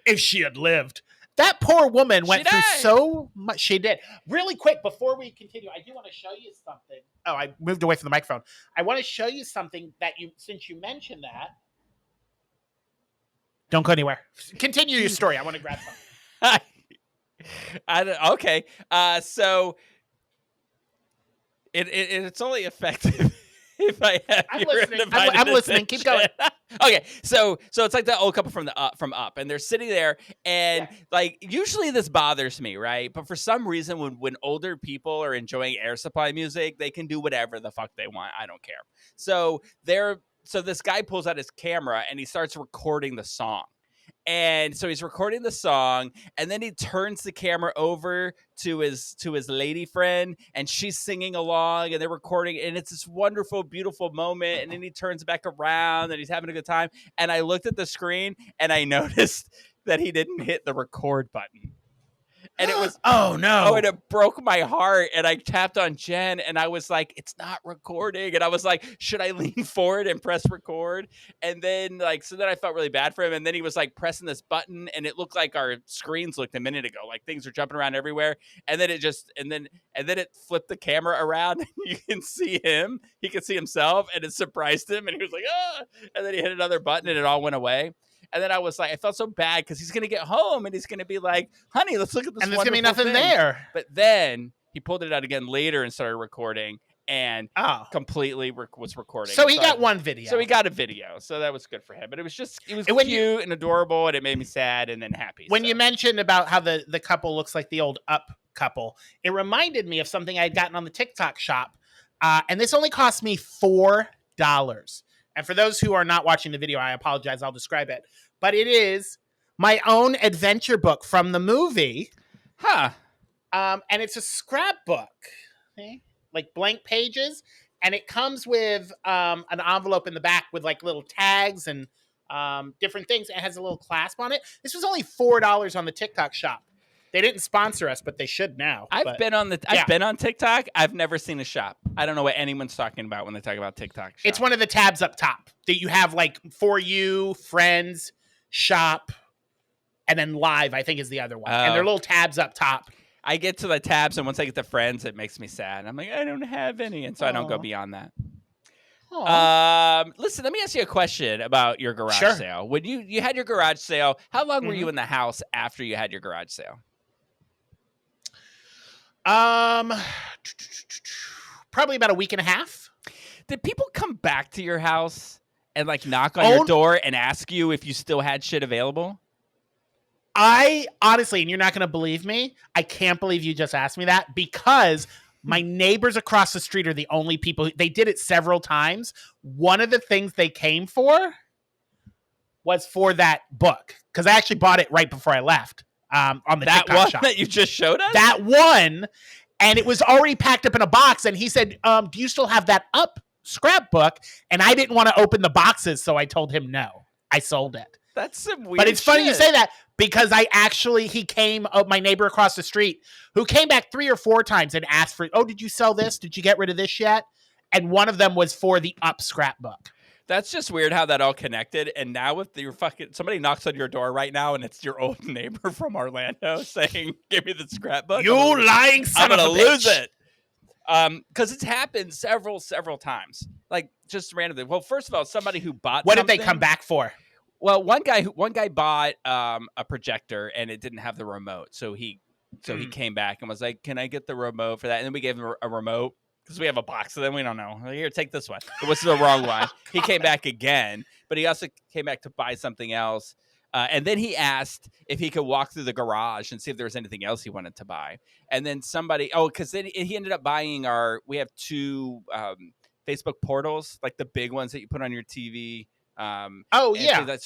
If she had lived. That poor woman went through so much. She did. Really quick, before we continue, I do want to show you something. Oh, I moved away from the microphone. I want to show you something that since you mentioned that. Don't go anywhere. Continue your story. I want to grab something. Okay. So it's only effective if I have I'm listening. Keep going. Okay, so it's like that old couple from Up, and they're sitting there, and usually this bothers me, right? But for some reason, when older people are enjoying Air Supply music, they can do whatever the fuck they want. I don't care. So this guy pulls out his camera and he starts recording the song, And so he's recording the song, and then he turns the camera over to his lady friend, and she's singing along, and they're recording, and it's this wonderful, beautiful moment. And then he turns back around, and he's having a good time. And I looked at the screen, and I noticed that he didn't hit the record button. And it was and it broke my heart. And I tapped on Jen, and I was like, it's not recording. And I was like, should I lean forward and press record? And then so then I felt really bad for him. And then he was like pressing this button, and it looked like our screens looked a minute ago, like things are jumping around everywhere. And then it flipped the camera around, and you can see him. He can see himself, and it surprised him, and he was like, ah. And then he hit another button, and it all went away. And then I was like, I felt so bad because he's going to get home and he's going to be like, honey, let's look at this. And there's going to be nothing thing. There. But then he pulled it out again later and started recording and completely was recording. So he got one video. So he got a video. So that was good for him. But it was cute and adorable, and it made me sad and then happy. When you mentioned about how the couple looks like the old Up couple, it reminded me of something I had gotten on the TikTok shop. And this only cost me $4. And for those who are not watching the video, I apologize. I'll describe it. But it is my own adventure book from the movie. Huh. And it's a scrapbook. Okay? Like blank pages. And it comes with an envelope in the back with like little tags and different things. It has a little clasp on it. This was only $4 on the TikTok shop. They didn't sponsor us, but they should now. I've been on TikTok. I've never seen a shop. I don't know what anyone's talking about when they talk about TikTok shop. It's one of the tabs up top that you have, like For You, Friends, Shop, and then Live, I think is the other one. And they're little tabs up top. I get to the tabs, and once I get to Friends, it makes me sad. I'm like, I don't have any, and so I don't go beyond that. Listen, let me ask you a question about your garage sale. When you had your garage sale, how long were you in the house after you had your garage sale? Probably about a week and a half. Did people come back to your house and like knock on your door and ask you if you still had shit available? I honestly, and you're not going to believe me, I can't believe you just asked me that, because my neighbors across the street are the only people. They did it several times. One of the things they came for was for that book, because I actually bought it right before I left. On the TikTok shop that you just showed us? That one, and it was already packed up in a box, and he said, do you still have that Up scrapbook? And I didn't want to open the boxes, so I told him no. I sold it. That's some weird But it's funny shit. you say that, because he came, my neighbor across the street, who came back 3 or 4 times and asked for, did you sell this? Did you get rid of this yet? And one of them was for the Up scrapbook. That's just weird how that all connected. And now with your somebody knocks on your door right now, and it's your old neighbor from Orlando saying, give me the scrapbook. You lying son of a bitch. I'm going to lose it. Because it's happened several times. Like, just randomly. Well, first of all, somebody who bought What did they come back for? Well, one guy bought a projector, and it didn't have the remote. So he came back and was like, can I get the remote for that? And then we gave him a remote, because we have a box of them. We don't know. Here, take this one. It was the wrong one. He came back again, but he also came back to buy something else. And then he asked if he could walk through the garage and see if there was anything else he wanted to buy. And then because then he ended up buying we have 2 Facebook portals, like the big ones that you put on your TV. So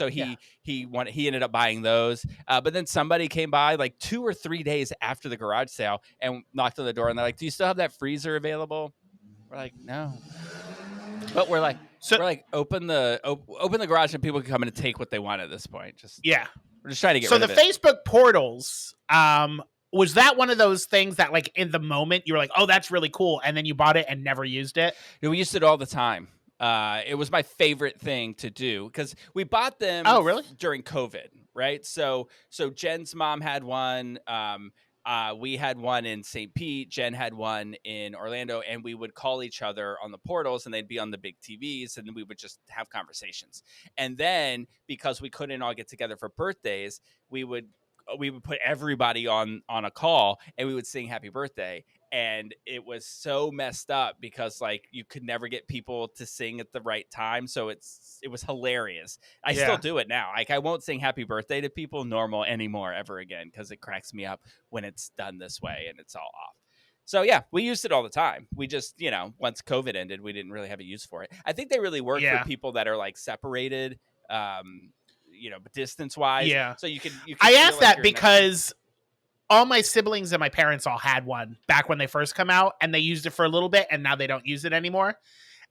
he ended up buying those. But then somebody came by like 2 or 3 days after the garage sale and knocked on the door, and they're like, do you still have that freezer available? We're like, no. But we're like, open the garage and people can come in and take what they want at this point. We're just trying to get rid of it. So the Facebook portals, was that one of those things that like in the moment you were like, oh, that's really cool, and then you bought it and never used it? Yeah, we used it all the time. It was my favorite thing to do, because we bought them during COVID, right? So Jen's mom had one. We had one in St. Pete. Jen had one in Orlando, and we would call each other on the portals, and they'd be on the big TVs, and we would just have conversations. And then, because we couldn't all get together for birthdays, we would put everybody on a call, and we would sing happy birthday. And it was so messed up because like you could never get people to sing at the right time. So it was hilarious. I still do it now. Like I won't sing happy birthday to people normal anymore ever again, because it cracks me up when it's done this way and it's all off. So yeah, we used it all the time. We just, once COVID ended, we didn't really have a use for it. I think they really work for people that are like separated, distance wise. Yeah. So you can I feel asked like that you're because all my siblings and my parents all had one back when they first come out, and they used it for a little bit, and now they don't use it anymore.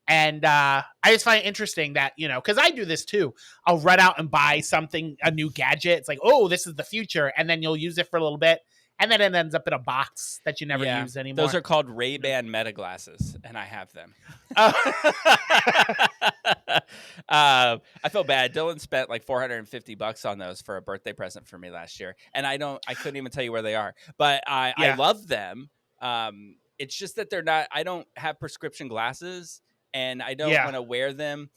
And I just find it interesting that, because I do this too. I'll run out and buy something, a new gadget. It's like, oh, this is the future. And then you'll use it for a little bit. And then it ends up in a box that you never use anymore. Those are called Ray-Ban Meta glasses, and I have them. Oh. I feel bad. Dylan spent like $450 on those for a birthday present for me last year, and I couldn't even tell you where they are, but I love them. It's just that they're not. I don't have prescription glasses, and I don't want to wear them.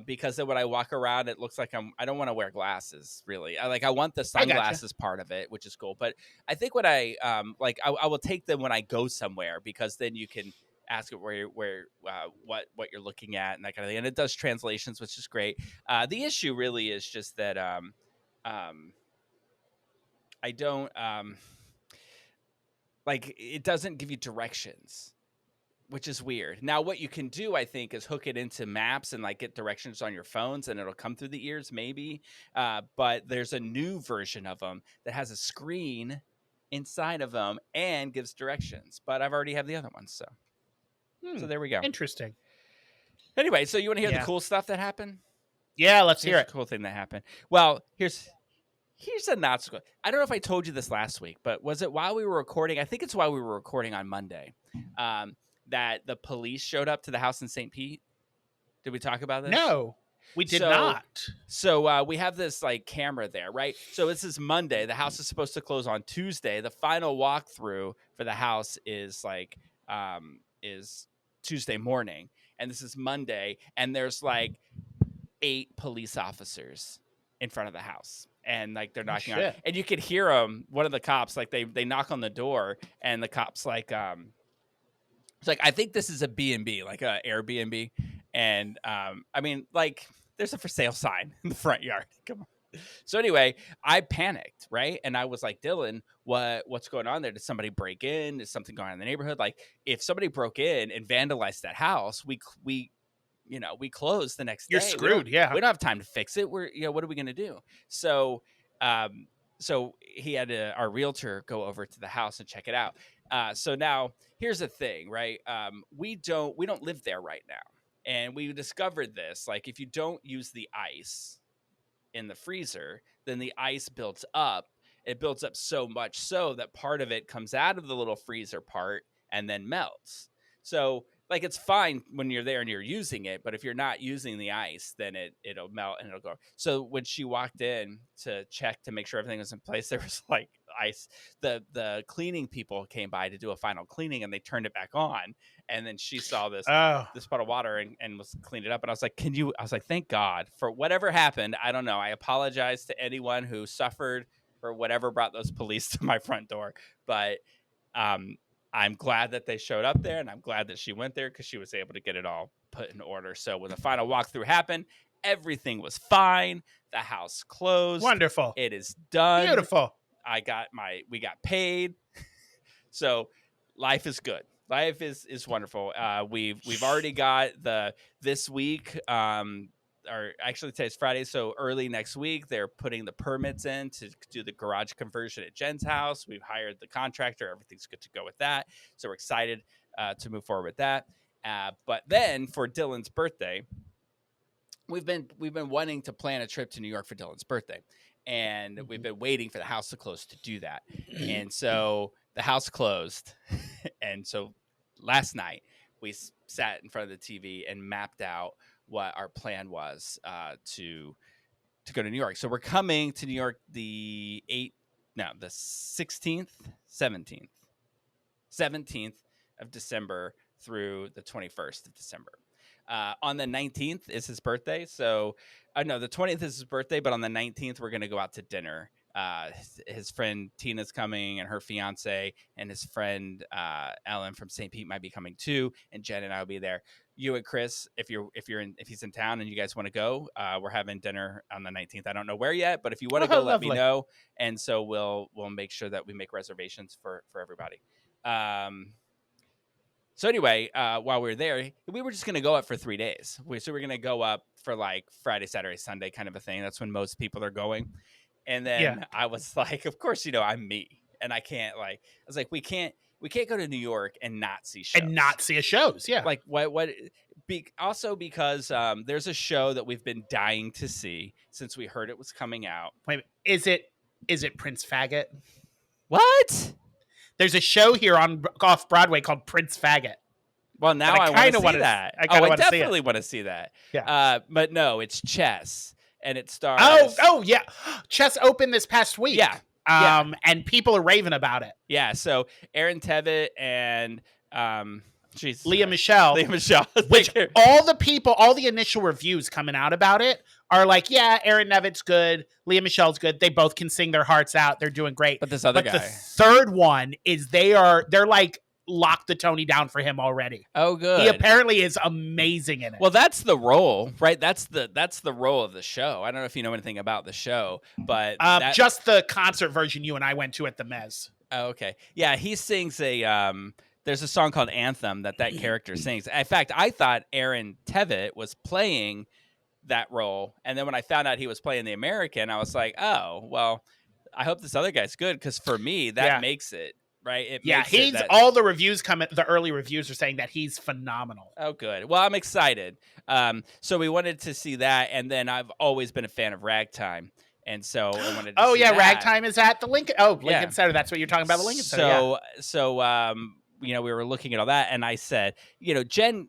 Because then when I walk around, it looks like I don't want to wear glasses really. I want the sunglasses part of it, which is cool. But I think what I will take them when I go somewhere, because then you can ask it what you're looking at and that kind of thing. And it does translations, which is great. The issue really is just that I don't it doesn't give you directions, which is weird. Now, what you can do, I think, is hook it into maps and get directions on your phones, and it'll come through the ears, maybe. But there's a new version of them that has a screen inside of them and gives directions. But I've already have the other ones, so there we go. Interesting. Anyway, so you want to hear the cool stuff that happened? Yeah, let's hear it. A cool thing that happened. Well, here's a not so good. I don't know if I told you this last week, but was it while we were recording? I think it's while we were recording on Monday. That the police showed up to the house in St. Pete. Did we talk about this? No, we did not. So we have this camera there, right? So this is Monday. The house is supposed to close on Tuesday. The final walkthrough for the house is Tuesday morning, and this is Monday, and there's 8 police officers in front of the house. And they're knocking on, and you could hear them. One of the cops, they knock on the door, and the cops it's I think this is a B&B, like a Airbnb. And there's a for sale sign in the front yard. Come on. So anyway, I panicked, right? And I was like, Dylan, what's going on there? Did somebody break in? Is something going on in the neighborhood? If somebody broke in and vandalized that house, we close the next day. You're screwed. We don't have time to fix it. What are we going to do? So he had our realtor go over to the house and check it out. So now here's the thing, right? We don't live there right now. And we discovered this, if you don't use the ice in the freezer, then the ice builds up. It builds up so much so that part of it comes out of the little freezer part and then melts. So it's fine when you're there and you're using it, but if you're not using the ice, then it'll melt and it'll go. So when she walked in to check to make sure everything was in place, there was ice. The cleaning people came by to do a final cleaning, and they turned it back on. And then she saw this pot of water and was cleaned it up. And I was like, I was like, thank God for whatever happened. I don't know. I apologize to anyone who suffered or whatever brought those police to my front door. But I'm glad that they showed up there, and I'm glad that she went there because she was able to get it all put in order. So when the final walkthrough happened, everything was fine. The house closed. Wonderful. It is done. Beautiful. We got paid. So life is good. Life is wonderful. We've already got this week, or actually today's Friday, so early next week, they're putting the permits in to do the garage conversion at Jen's house. We've hired the contractor. Everything's good to go with that. So we're excited to move forward with that. But then for Dylan's birthday, we've been wanting to plan a trip to New York for Dylan's birthday. And we've been waiting for the house to close to do that. And so the house closed. And so last night we sat in front of the TV and mapped out what our plan was to go to New York. So we're coming to New York the 16th, 17th of December through the 21st of December. On the 19th is his birthday. So no, the 20th is his birthday, but on the 19th, we're going to go out to dinner. His friend Tina's coming, and her fiance, and his friend Ellen from St. Pete might be coming too, and Jen and I will be there. You and Chris, if he's in town and you guys want to go, we're having dinner on the 19th. I don't know where yet, but if you want to go, let me know. And so we'll make sure that we make reservations for everybody. So So anyway, while we were there, we were just going to go up for 3 days. So we're going to go up for like Friday, Saturday, Sunday kind of a thing. That's when most people are going. And then I was like, of course, I'm me, and I can't I was like, we can't go to New York and not see shows. And not see a shows. Yeah. Like also because there's a show that we've been dying to see since we heard it was coming out. Wait, is it Prince Faggot? What? There's a show here off Broadway called Prince Faggot. Well, now I want to see that. I definitely want to see that. Yeah. But no, it's Chess, and it stars. Oh yeah, Chess opened this past week. Yeah. And people are raving about it. Yeah. So Aaron Tveit and Leah Michelle. Which all the initial reviews coming out about it are like, yeah, Aaron Nevitt's good, Leah Michelle's good. They both can sing their hearts out. They're doing great. But this other guy. The third one is they're like locked the Tony down for him already. Oh, good. He apparently is amazing in it. Well, that's the role, right? That's the role of the show. I don't know if you know anything about the show, but just the concert version you and I went to at the Mez. Oh, okay. Yeah, he sings there's a song called Anthem that character sings. In fact, I thought Aaron Tveit was playing that role, and then when I found out he was playing the American, I was like, oh, well, I hope this other guy's good, because for me, that makes it, right? All the reviews the early reviews are saying that he's phenomenal. Oh, good. Well, I'm excited. So we wanted to see that, and then I've always been a fan of Ragtime. And so I wanted to see that. Ragtime is at the Lincoln. Oh, Lincoln Center. That's what you're talking about, the Lincoln Center. So we were looking at all that, and I said, Jen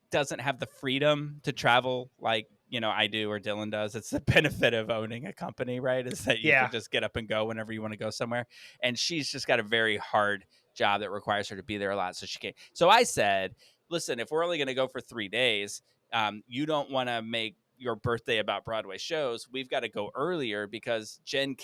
doesn't have the freedom to travel like, I do or Dylan does. It's the benefit of owning a company, right? Is that you can just get up and go whenever you want to go somewhere. And she's just got a very hard job that requires her to be there a lot, so she can't. So I said, listen, if we're only going to go for 3 days, you don't want to make your birthday about Broadway shows. We've got to go earlier, because Jen's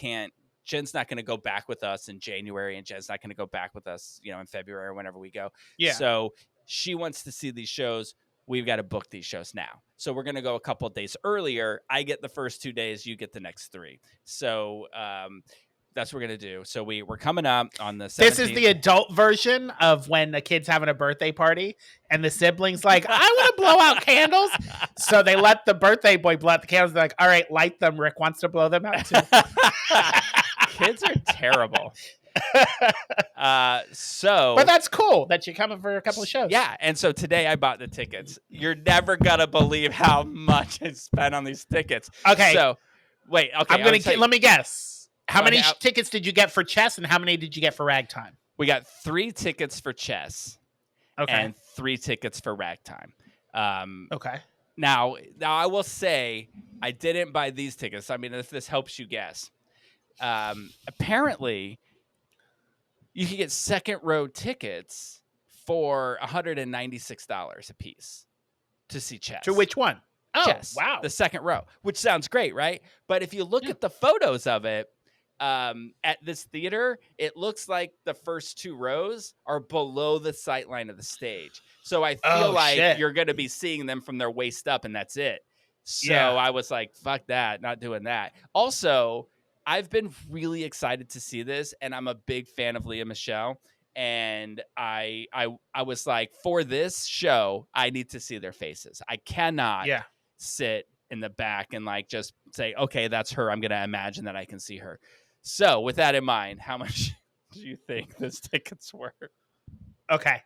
not going to go back with us in January, and Jen's not going to go back with us, in February or whenever we go. Yeah. So she wants to see these shows. We've got to book these shows now. So we're going to go a couple of days earlier. I get the first 2 days. You get the next 3. So that's what we're going to do. So we're coming up on the 17th. This is the adult version of when the kid's having a birthday party and the siblings like, I want to blow out candles. So they let the birthday boy blow out the candles. They're like, all right, light them. Rick wants to blow them out too. Kids are terrible. But that's cool that you're coming for a couple of shows. Yeah. And so today I bought the tickets. You're never going to believe how much I spent on these tickets. Okay. So wait, okay. Let me guess. How many tickets did you get for Chess, and how many did you get for Ragtime? We got 3 tickets for Chess. Okay. And 3 tickets for Ragtime. Okay. Now I will say I didn't buy these tickets. I mean, if this helps you guess. Apparently you can get second row tickets for $196 a piece to see Chess. To which one? Oh, Chess, wow. The second row, which sounds great, right? But if you look at the photos of it at this theater, it looks like the first 2 rows are below the sight line of the stage. So I feel you're going to be seeing them from their waist up, and that's it. So I was like, fuck that, not doing that. Also, I've been really excited to see this, and I'm a big fan of Leah Michelle. And I was like, for this show, I need to see their faces. I cannot sit in the back and just say, okay, that's her. I'm going to imagine that I can see her. So with that in mind, how much do you think those tickets were? Okay.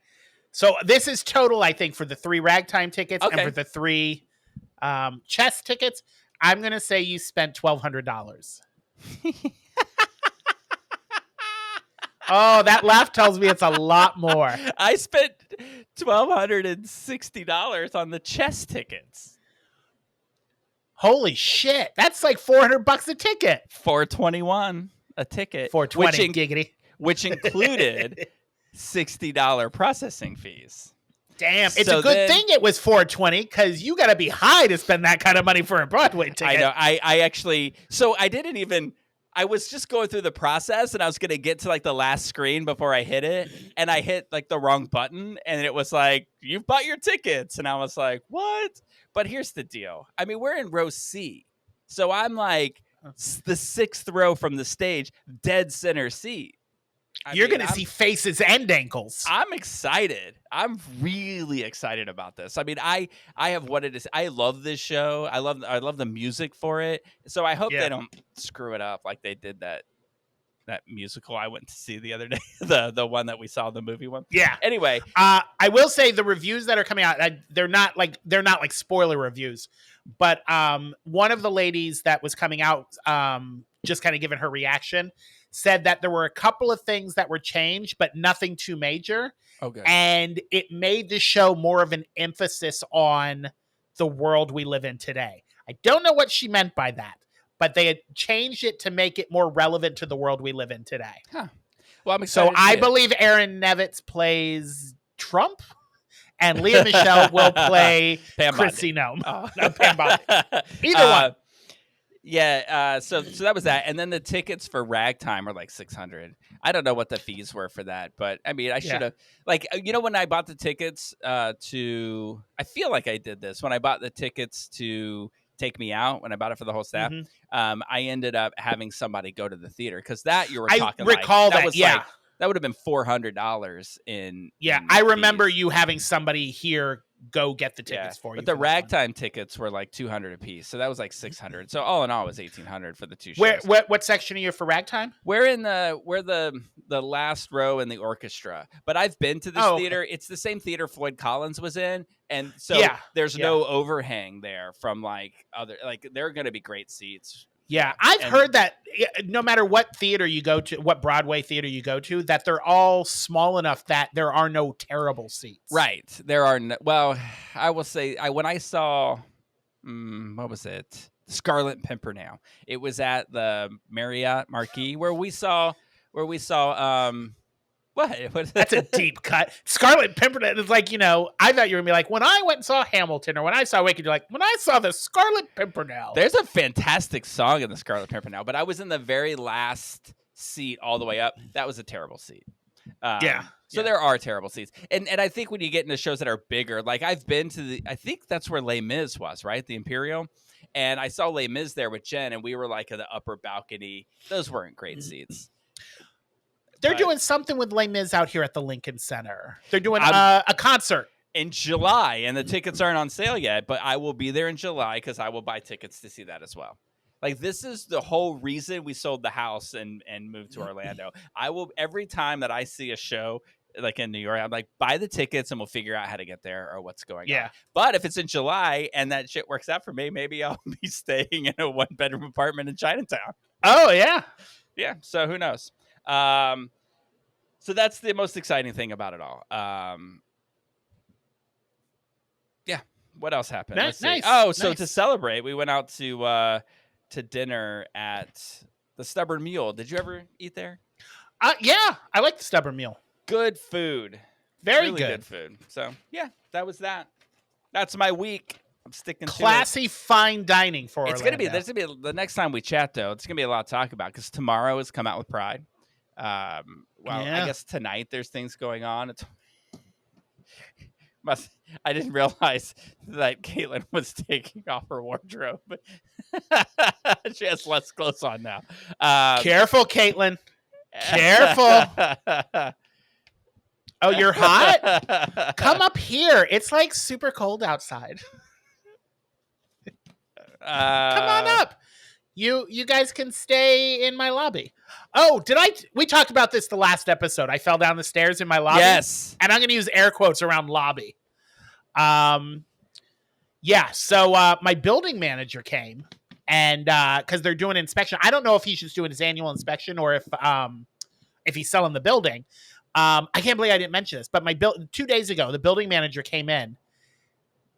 So this is total, I think, for the 3 Ragtime tickets and for the 3 Chess tickets. I'm going to say you spent $1,200. Oh, that laugh tells me it's a lot more. I spent $1,260 on the Chess tickets. Holy shit. That's like $400 a ticket. $421 a ticket. $420 giggity. Which included $60 processing fees. Damn, it's a good thing it was $420, because you got to be high to spend that kind of money for a Broadway ticket. I know. I actually, so I didn't even, I was just going through the process, and I was going to get to the last screen before I hit it, and I hit the wrong button, and it was like, you've bought your tickets. And I was like, what? But here's the deal. I mean, we're in row C. So I'm the 6th row from the stage, dead center seat. You're going to see faces and ankles. I'm excited. I'm really excited about this. I mean, I have wanted to. I love this show. I love the music for it. So I hope they don't screw it up like they did that musical I went to see the other day. the one that we saw, the movie one. Yeah. Anyway, I will say the reviews that are coming out, they're not like spoiler reviews, but one of the ladies that was coming out, just kind of giving her reaction, said that there were a couple of things that were changed, but nothing too major. Okay. And it made the show more of an emphasis on the world we live in today. I don't know what she meant by that, but they had changed it to make it more relevant to the world we live in today. Huh. Well, I'm excited. So I believe Aaron Nevitz plays Trump, and Leah Michele will play Chrissy Nome. Pam Bondi. Either one. Yeah, so that was that, and then the tickets for Ragtime were like $600. I don't know what the fees were for that, but I mean, I should have when I bought the tickets I feel like I did this when I bought the tickets to Take Me Out, when I bought it for the whole staff. I ended up having somebody go to the theater because that you were talking. I recall that. That would have been $400 in. Yeah, I remember you having somebody here go get the tickets for you. But the Ragtime tickets were like $200 a piece, so that was like $600. So all in all, it was $1,800 for the two shows. What section are you for Ragtime? We're the last row in the orchestra. But I've been to this theater. Okay. It's the same theater Floyd Collins was in, and so there's no overhang there from there are going to be great seats. Yeah, I've heard that no matter what theater you go to, what Broadway theater you go to, that they're all small enough that there are no terrible seats. Right. There are well, I will say when I saw what was it? Scarlet Pimpernel. It was at the Marriott Marquis where we saw what? That's a deep cut. Scarlet Pimpernel is like, I thought you were going to be like, when I went and saw Hamilton, or when I saw Wicked, you're like, when I saw the Scarlet Pimpernel. There's a fantastic song in the Scarlet Pimpernel, but I was in the very last seat all the way up. That was a terrible seat. So there are terrible seats. And I think when you get into shows that are bigger, like I've been to I think that's where Les Mis was, right? The Imperial. And I saw Les Mis there with Jen, and we were like in the upper balcony. Those weren't great seats. They're doing something with Les Mis out here at the Lincoln Center. They're doing a concert in July, and the tickets aren't on sale yet, but I will be there in July because I will buy tickets to see that as well. Like, this is the whole reason we sold the house and moved to Orlando. I will, every time that I see a show like in New York, I'm like, buy the tickets and we'll figure out how to get there or what's going on. But if it's in July and that shit works out for me, maybe I'll be staying in a 1-bedroom apartment in Chinatown. Oh, yeah. Yeah, so who knows? So that's the most exciting thing about it all. What else happened? Let's see. To celebrate, we went out to dinner at the Stubborn Mule. Did you ever eat there? Yeah, I like the Stubborn Mule. Good food. Very really good food. So, yeah, that was that. That's my week. I'm sticking classy, to it. Fine dining for It's Orlando. There's going to be, the next time we chat, though, it's going to be a lot to talk about because tomorrow is Come Out with Pride. I guess tonight there's things going on. I didn't realize that Caitlin was taking off her wardrobe. She has less clothes on now. Careful, Caitlin. Careful. Oh, you're hot? Come up here. It's like super cold outside. Come on up. You guys can stay in my lobby. Oh, we talked about this the last episode. I fell down the stairs in my lobby. Yes. And I'm going to use air quotes around lobby. So my building manager came and because they're doing an inspection. I don't know if he's just doing his annual inspection or if he's selling the building. I can't believe I didn't mention this, but 2 days ago, the building manager came in.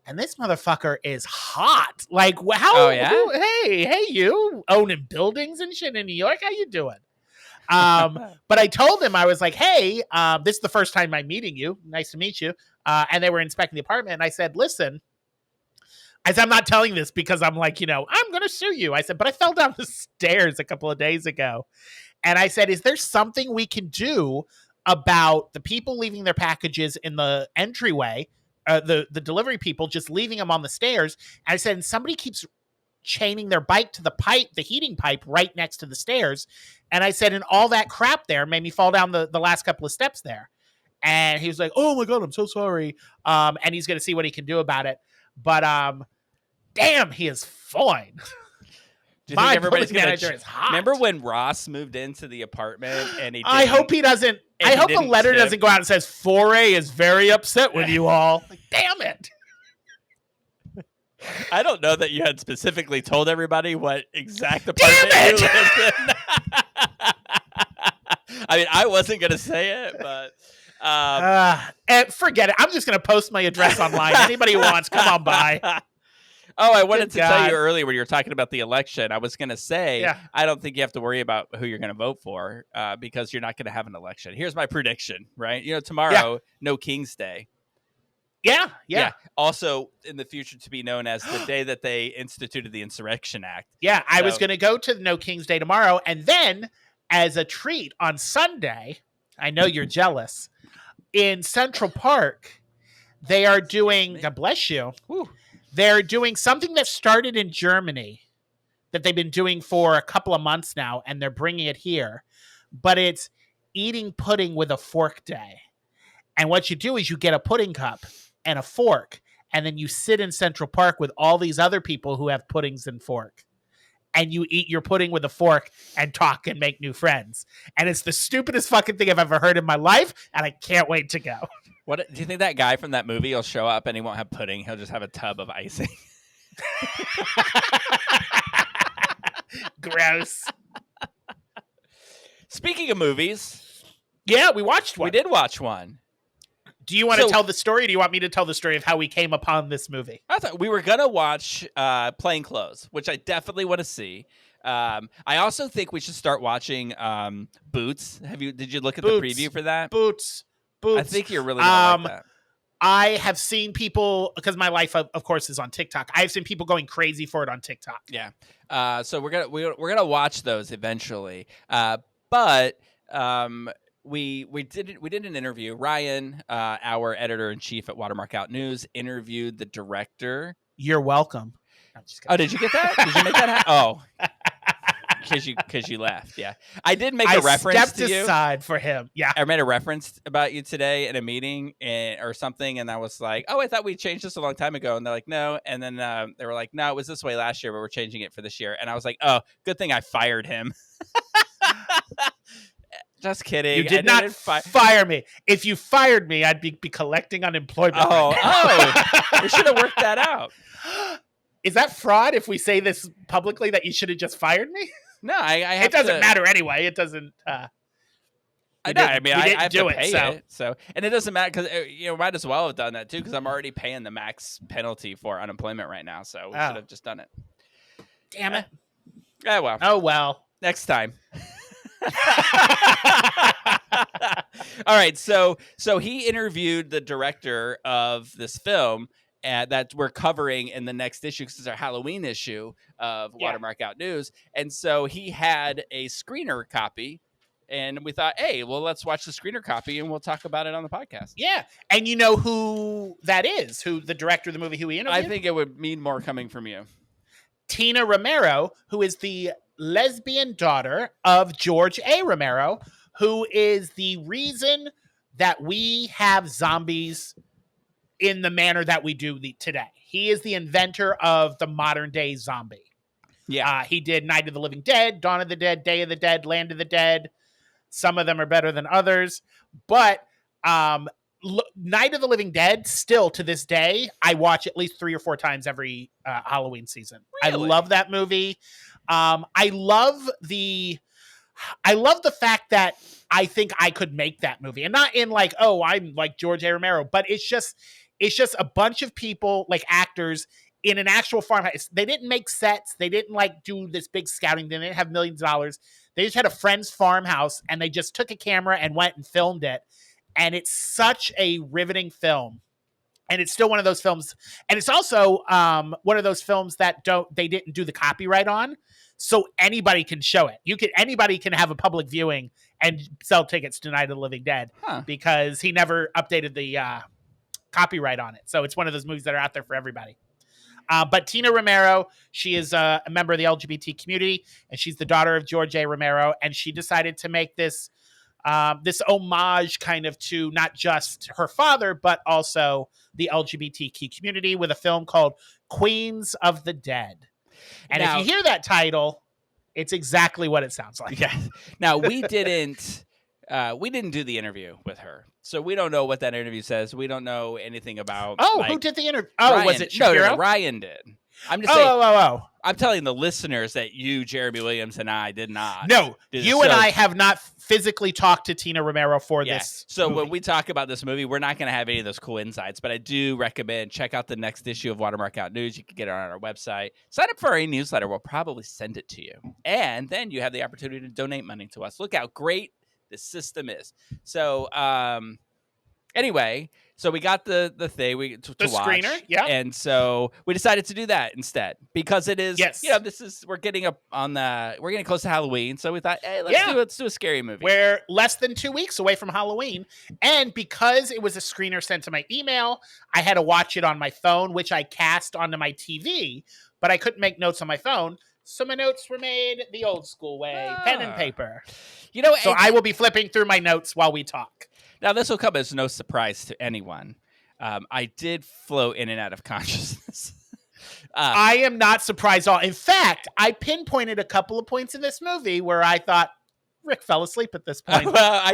And this motherfucker is hot. Like, how? Oh, yeah? Hey, you owning buildings and shit in New York? How you doing? But I told him, I was like, hey, this is the first time I'm meeting you. Nice to meet you. And they were inspecting the apartment. And I said, listen, I'm not telling this because I'm like, I'm going to sue you. I said, but I fell down the stairs a couple of days ago. And I said, is there something we can do about the people leaving their packages in the entryway? The delivery people just leaving them on the stairs. And I said, and somebody keeps chaining their bike to the heating pipe right next to the stairs. And I said, and all that crap there made me fall down the last couple of steps there. And he was like, oh my God, I'm so sorry. And he's going to see what he can do about it. But damn, he is fine. Do you think everybody's building gonna manager is hot. Remember when Ross moved into the apartment and he? I hope he doesn't. I hope a letter doesn't go out and says 4A is very upset with you all. Like, damn it. I don't know that you had specifically told everybody what exact apartment you lived in. I mean, I wasn't gonna say it, but and forget it. I'm just gonna post my address online. Anybody who wants, come on by. Oh, I wanted to tell you earlier when you were talking about the election. I was going to say, Yeah. I don't think you have to worry about who you're going to vote for because you're not going to have an election. Here's my prediction, right? Tomorrow, no King's Day. Yeah. Also, in the future, to be known as the day that they instituted the Insurrection Act. Yeah, I was going to go to No King's Day tomorrow. And then, as a treat, on Sunday, I know you're jealous, in Central Park, they are doing, God bless you, they're doing something that started in Germany that they've been doing for a couple of months now, and they're bringing it here. But it's eating pudding with a fork day. And what you do is you get a pudding cup and a fork, and then you sit in Central Park with all these other people who have puddings and fork. And you eat your pudding with a fork and talk and make new friends. And it's the stupidest fucking thing I've ever heard in my life, and I can't wait to go. What do you think that guy from that movie will show up and he won't have pudding? He'll just have a tub of icing. Gross. Speaking of movies, yeah, we watched one. We did watch one. Do you want to tell the story, or do you want me to tell the story of how we came upon this movie? I thought we were gonna watch Plain Clothes, which I definitely want to see. I also think we should start watching Boots. Did you look at the preview for that? Boots. I think you're really gonna like that. I have seen people, because my life, of course, is on TikTok. I've seen people going crazy for it on TikTok. Yeah. So we're gonna watch those eventually. But we did an interview. Ryan, our editor in chief at Watermark Out News, interviewed the director. You're welcome. Oh, did you get that? Did you make that happen? Oh. Because you left, yeah. I did make a reference to you. I stepped aside for him, yeah. I made a reference about you today in a meeting or something, and I was like, oh, I thought we changed this a long time ago. And they're like, no. And then they were like, no, it was this way last year, but we're changing it for this year. And I was like, oh, good thing I fired him. Just kidding. You did not fire me. If you fired me, I'd be collecting unemployment. We should have worked that out. Is that fraud if we say this publicly that you should have just fired me? No, it doesn't matter anyway. It doesn't. I have to pay it. So, and it doesn't matter because might as well have done that too because I'm already paying the max penalty for unemployment right now. So we should have just done it. Damn it. Well. Oh well. Next time. All right. So he interviewed the director of this film. That we're covering in the next issue because it's our Halloween issue of Watermark Out News. And so he had a screener copy and we thought, hey, well, let's watch the screener copy and we'll talk about it on the podcast. Yeah. And you know who that is, who the director of the movie, who he interviewed? I think it would mean more coming from you. Tina Romero, who is the lesbian daughter of George A. Romero, who is the reason that we have zombies in the manner that we do today. He is the inventor of the modern day zombie. Yeah. He did Night of the Living Dead, Dawn of the Dead, Day of the Dead, Land of the Dead. Some of them are better than others. But Night of the Living Dead, still to this day, I watch at least 3 or 4 times every Halloween season. Really? I love that movie. I love the fact that I think I could make that movie. And not in like, oh, I'm like George A. Romero, but it's just a bunch of people, like actors, in an actual farmhouse. They didn't make sets. They didn't like do this big scouting. They didn't have millions of dollars. They just had a friend's farmhouse and they just took a camera and went and filmed it. And it's such a riveting film. And it's still one of those films. And it's also one of those films that they didn't do the copyright on. So anybody can show it. Anybody can have a public viewing and sell tickets to Night of the Living Dead because he never updated the copyright on it. So it's one of those movies that are out there for everybody. But Tina Romero, she is a member of the LGBT community, and she's the daughter of George A. Romero, and she decided to make this this homage kind of to not just her father, but also the LGBTQ community with a film called Queens of the Dead. And Now, if you hear that title, it's exactly what it sounds like. yeah. Now we didn't do the interview with her, so we don't know what that interview says. We don't know anything about. Oh, like, who did the interview? Oh, Ryan. was it Shapiro? No, Ryan did. I'm just saying. Oh. I'm telling the listeners that you, Jeremy Williams, and I did not. No, do you this. and So- I have not physically talked to Tina Romero for this. So movie. when we talk about this movie, we're not going to have any of those cool insights, but I do recommend check out the next issue of Watermark Out News. You can get it on our website. Sign up for our newsletter. We'll probably send it to you. And then you have the opportunity to donate money to us. Look how great this system is. So anyway, so we got the thing to watch, screener, yeah. and so we decided to do that instead because it is, Yes. we're getting close to Halloween, so we thought, hey, let's do a scary movie. We're less than 2 weeks away from Halloween. And because it was a screener sent to my email, I had to watch it on my phone, which I cast onto my TV, but I couldn't make notes on my phone. So my notes were made the old school way, pen and paper. So I will be flipping through my notes while we talk. Now, this will come as no surprise to anyone. I did float in and out of consciousness. I am not surprised at all. In fact, I pinpointed a couple of points in this movie where I thought Rick fell asleep at this point. Well,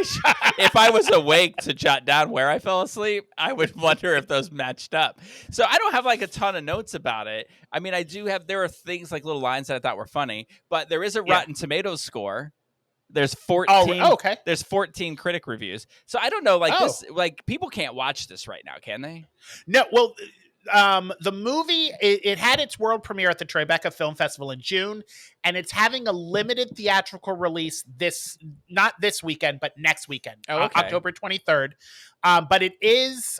if I was awake to jot down where I fell asleep, I would wonder if those matched up. So I don't have like a ton of notes about it. I mean, there are things like little lines that I thought were funny, but there is a Rotten Tomatoes score. There's 14. Okay. There's 14 critic reviews. So I don't know, this, people can't watch this right now, can they? No, well, the movie, it had its world premiere at the Tribeca Film Festival in June, and it's having a limited theatrical release not this weekend, but next weekend, October 23rd. But it is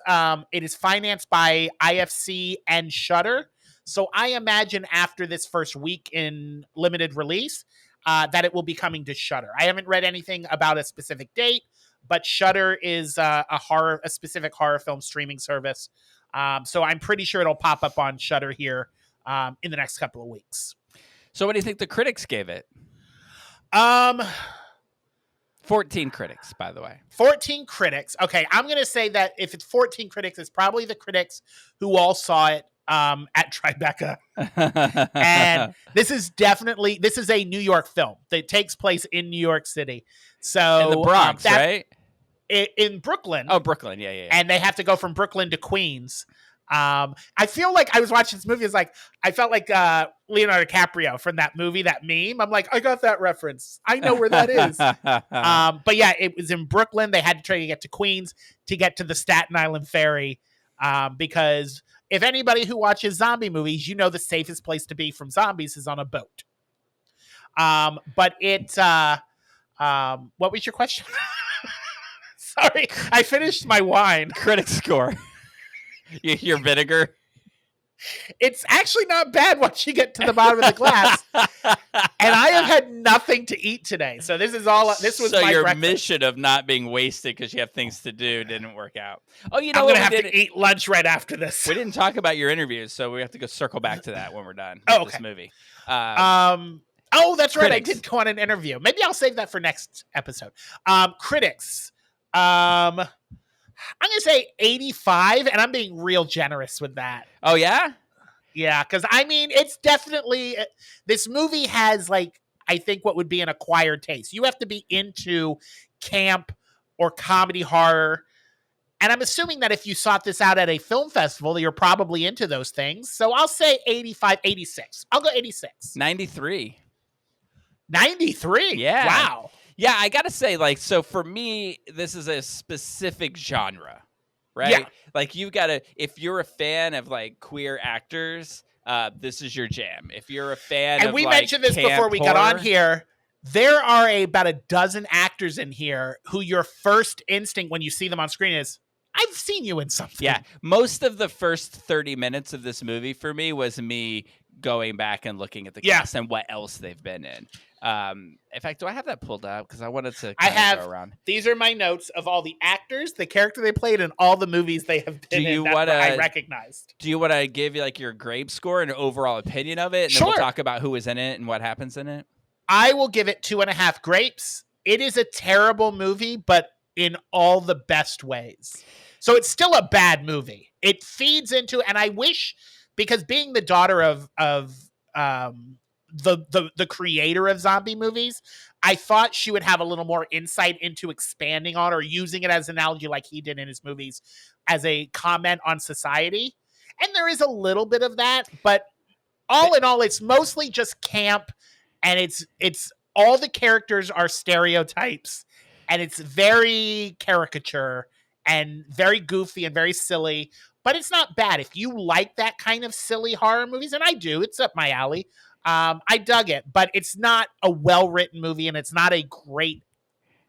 financed by IFC and Shudder. So I imagine after this first week in limited release, that it will be coming to Shudder. I haven't read anything about a specific date, but Shudder is a specific horror film streaming service. So I'm pretty sure it'll pop up on Shudder here in the next couple of weeks. So what do you think the critics gave it? 14 critics, by the way. 14 critics. Okay, I'm going to say that if it's 14 critics, it's probably the critics who all saw it at Tribeca. And this is a New York film that takes place in New York City. So in the Bronx, right? In Brooklyn. Oh, Brooklyn. Yeah. And they have to go from Brooklyn to Queens. I feel like I was watching this movie. I felt like Leonardo DiCaprio from that movie, that meme. I'm like, I got that reference. I know where that is. But yeah, it was in Brooklyn. They had to try to get to Queens to get to the Staten Island ferry. Because if anybody who watches zombie movies, you know the safest place to be from zombies is on a boat. But what was your question? Sorry, I finished my wine. Critic score. Your vinegar. It's actually not bad once you get to the bottom of the glass. And I have had nothing to eat today, so this was so my your breakfast. mission of not being wasted because you have things to do didn't work out. Oh, you know I'm what? gonna have to eat lunch right after this. We didn't talk about your interviews, so we have to go circle back to that when we're done with this movie. Oh, that's right. critics. I did go on an interview. Maybe I'll save that for next episode. Critics. I'm gonna say 85, and I'm being real generous with that. Oh yeah. Yeah, because I mean, it's definitely this movie has I think what would be an acquired taste. You have to be into camp or comedy horror, and I'm assuming that if you sought this out at a film festival, you're probably into those things. So I'll say 85, 86. I'll go 86. 93. 93. Yeah. Wow. Yeah, I gotta say, so for me, this is a specific genre, right? Yeah. If you're a fan of queer actors, this is your jam. If you're a fan and of we mentioned this camp before we got on horror- here, there are about a dozen actors in here who your first instinct when you see them on screen is, I've seen you in something. Yeah, most of the first 30 minutes of this movie for me was me going back and looking at the cast and what else they've been in. In fact, do I have that pulled up? Because I wanted to go around. These are my notes of all the actors, the character they played, and all the movies they have been in that I recognized. Do you want to give you like your grade score and overall opinion of it? And then we'll talk about who is in it and what happens in it. I will give it 2.5 grapes. It is a terrible movie, but in all the best ways. So it's still a bad movie. It feeds into, and I wish, because being the daughter of the creator of zombie movies, I thought she would have a little more insight into expanding on or using it as an analogy like he did in his movies as a comment on society. And there is a little bit of that, but all in all, it's mostly just camp, and it's all the characters are stereotypes, and it's very caricature and very goofy and very silly, but it's not bad. If you like that kind of silly horror movies, and I do, it's up my alley. I dug it, but it's not a well-written movie, and it's not a great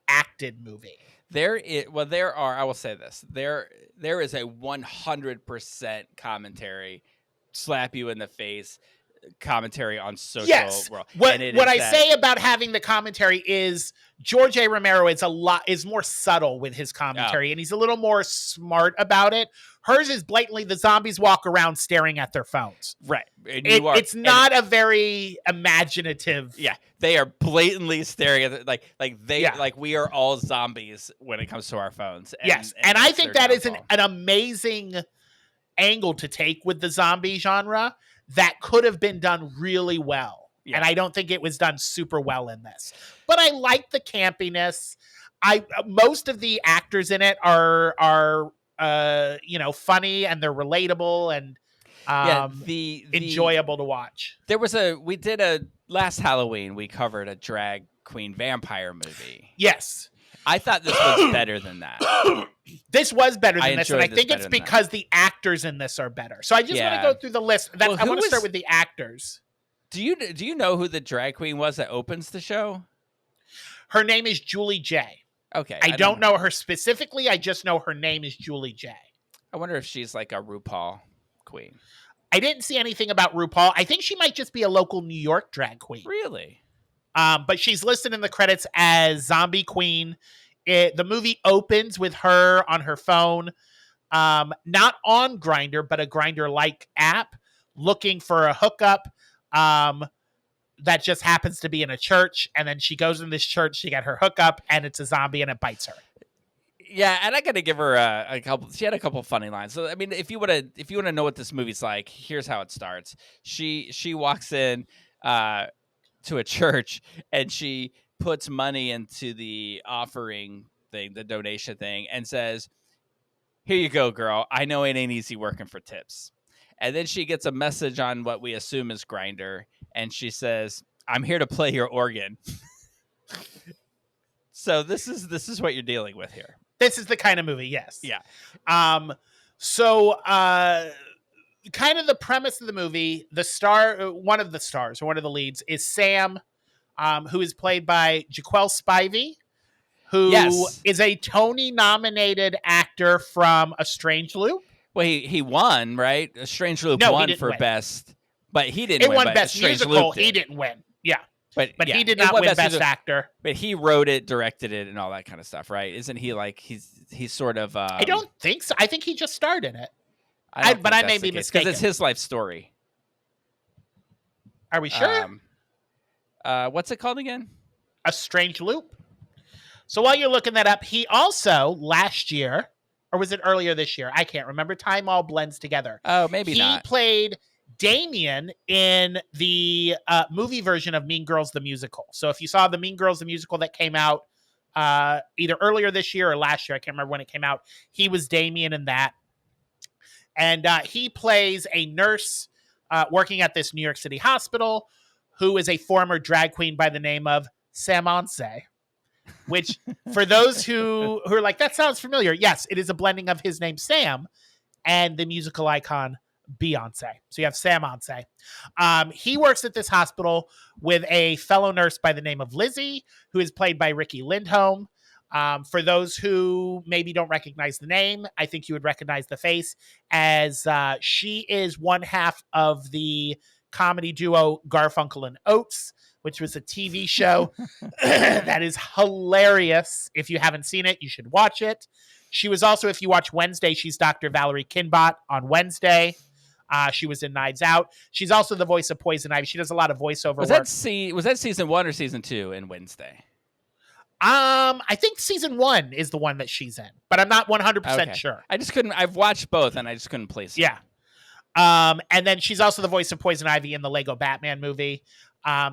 acted movie. I will say this. There is a 100% commentary, slap you in the face commentary on social world. What I say about having the commentary is George A. Romero is more subtle with his commentary, and he's a little more smart about it. Hers is blatantly the zombies walk around staring at their phones. Right. It's not a very imaginative. Yeah. They are blatantly staring at it, like we are all zombies when it comes to our phones. And I think that is an amazing angle to take with the zombie genre that could have been done really well. Yeah. And I don't think it was done super well in this. But I like the campiness. Most of the actors in it are funny, and they're relatable and enjoyable to watch. We did a last Halloween, we covered a drag queen vampire movie. Yes. I thought this was better than that. This was better than this, and I think it's because the actors in this are better. So I just want to go through the list. I want to start with the actors. Do you know who the drag queen was that opens the show? Her name is Julie J. Okay. I don't know her specifically. I just know her name is Julie J. I wonder if she's like a RuPaul queen. I didn't see anything about RuPaul. I think she might just be a local New York drag queen. Really? But she's listed in the credits as Zombie Queen. The movie opens with her on her phone, not on Grindr, but a Grindr-like app, looking for a hookup that just happens to be in a church. And then she goes in this church, she got her hookup, and it's a zombie, and it bites her. Yeah, and I got to give her a couple. She had a couple funny lines. So I mean, if you want to know what this movie's like, here's how it starts. She walks in to a church, and she puts money into the offering thing, the donation thing, and says, "Here you go, girl. I know it ain't easy working for tips." And then she gets a message on what we assume is Grindr, and she says, "I'm here to play your organ." So this is what you're dealing with here. This is the kind of movie, yes. Yeah. So kind of the premise of the movie, one of the leads is Sam, who is played by Jaquel Spivey, who is a Tony-nominated actor from A Strange Loop. Well, he won, right? A Strange Loop won for best, but he didn't win. It won best musical. He didn't win. Yeah. But he did not win best actor. But he wrote it, directed it, and all that kind of stuff, right? Isn't he like he's sort of? I don't think so. I think he just starred in it. But I may be mistaken because it's his life story. Are we sure? What's it called again? A Strange Loop. So while you're looking that up, he also last year, or was it earlier this year? I can't remember. Time all blends together. Oh, maybe not. He played Damien in the movie version of Mean Girls the Musical. So if you saw the Mean Girls the Musical that came out either earlier this year or last year, I can't remember when it came out, he was Damien in that. And he plays a nurse working at this New York City hospital who is a former drag queen by the name of Samonse, which for those who are like, that sounds familiar. Yes, it is a blending of his name, Sam, and the musical icon Beyonce. So you have Samonse. He works at this hospital with a fellow nurse by the name of Lizzie, who is played by Ricky Lindholm. For those who maybe don't recognize the name, I think you would recognize the face, as she is one half of the comedy duo Garfunkel and Oates, which was a TV show that is hilarious. If you haven't seen it, you should watch it. She was also, if you watch Wednesday, she's Dr. Valerie Kinbot on Wednesday. She was in Knives Out. She's also the voice of Poison Ivy. She does a lot of voiceover work. Was that season 1 or season 2 in Wednesday? I think season 1 is the one that she's in, but I'm not 100% sure. I've watched both and I just couldn't place it. Yeah. And then she's also the voice of Poison Ivy in the Lego Batman movie.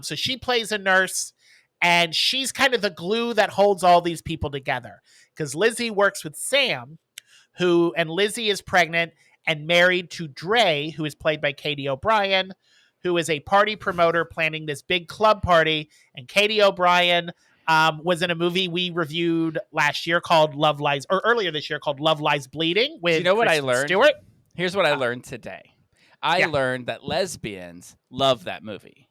So she plays a nurse, and she's kind of the glue that holds all these people together, because Lizzie works with Sam, and Lizzie is pregnant and married to Dre, who is played by Katie O'Brien, who is a party promoter planning this big club party. And Katie O'Brien was in a movie we reviewed last year called earlier this year called Love Lies Bleeding with you know what Kristen I learned? Stewart. Here's what I learned today. I learned that lesbians love that movie.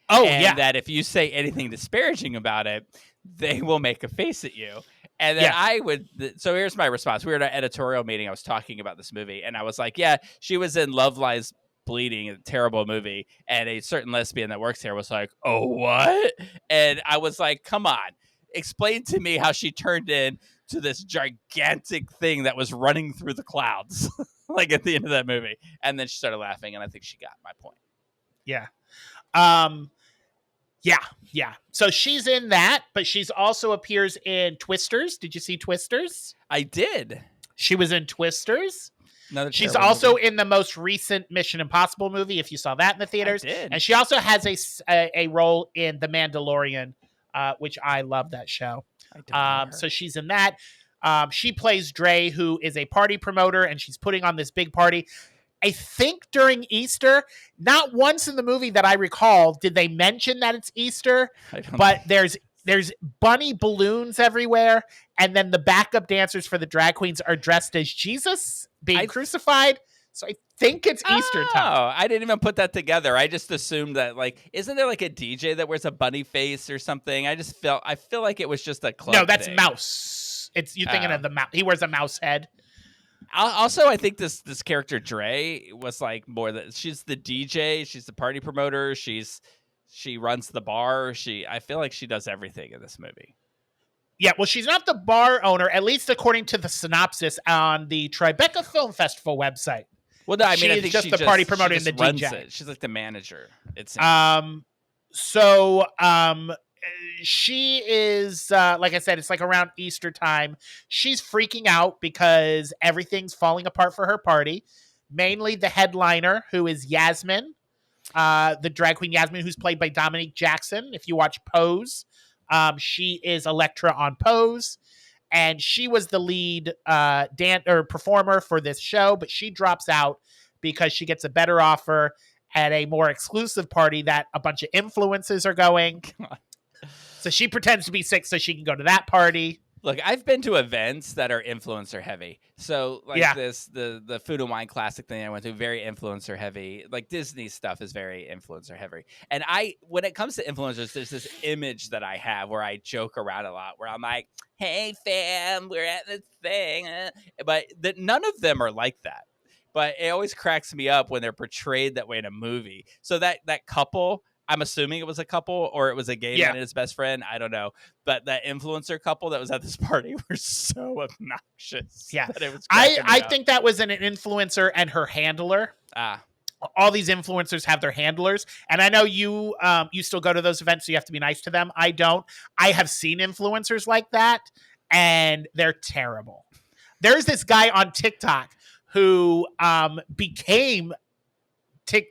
Oh, and yeah. that if you say anything disparaging about it, they will make a face at you. And then so here's my response. We were at an editorial meeting. I was talking about this movie, and I was like, yeah, she was in Love Lies Bleeding, a terrible movie. And a certain lesbian that works here was like, oh, what? And I was like, come on, explain to me how she turned into this gigantic thing that was running through the clouds, like at the end of that movie. And then she started laughing, and I think she got my point. Yeah. Yeah. So she's in that, but she's also appears in Twisters. Did you see Twisters? I did. She was in Twisters. She's also also in the most recent Mission Impossible movie, if you saw that in the theaters. I did. And she also has a role in The Mandalorian, which I love that show. I don't know her. So she's in that. She plays Dre, who is a party promoter, and she's putting on this big party. I think during Easter, not once in the movie that I recall did they mention that it's Easter, but there's bunny balloons everywhere, and then the backup dancers for the drag queens are dressed as Jesus being crucified. So I think it's Easter time. Oh, I didn't even put that together. I just assumed that, like, isn't there like a DJ that wears a bunny face or something? I feel like it was just a club. No, that's thing. Mouse. You're thinking of the mouse. He wears a mouse head. Also, I think this character Dre was like more that she's the DJ, she's the party promoter, she runs the bar. I feel like she does everything in this movie. Yeah, well, she's not the bar owner, at least according to the synopsis on the Tribeca Film Festival website. Well, no, I mean, I think she's just the party promoter and the DJ. It. She's like the manager. She is, like I said, it's like around Easter time. She's freaking out because everything's falling apart for her party. Mainly the headliner, who is Yasmin, the drag queen Yasmin, who's played by Dominique Jackson. If you watch Pose, she is Elektra on Pose. And she was the lead performer for this show, but she drops out because she gets a better offer at a more exclusive party that a bunch of influencers are going. So she pretends to be sick so she can go to that party. Look, I've been to events that are influencer heavy. So like the Food and Wine Classic thing I went to, very influencer heavy. Like Disney stuff is very influencer heavy. And when it comes to influencers, there's this image that I have where I joke around a lot, where I'm like, hey fam, we're at this thing. But none of them are like that. But it always cracks me up when they're portrayed that way in a movie. So that couple, I'm assuming it was a couple or it was a gay man and his best friend. I don't know. But that influencer couple that was at this party were so obnoxious. Yeah. That it was I think that was an influencer and her handler. All these influencers have their handlers. And I know you still go to those events, so you have to be nice to them. I don't. I have seen influencers like that, and they're terrible. There's this guy on TikTok who became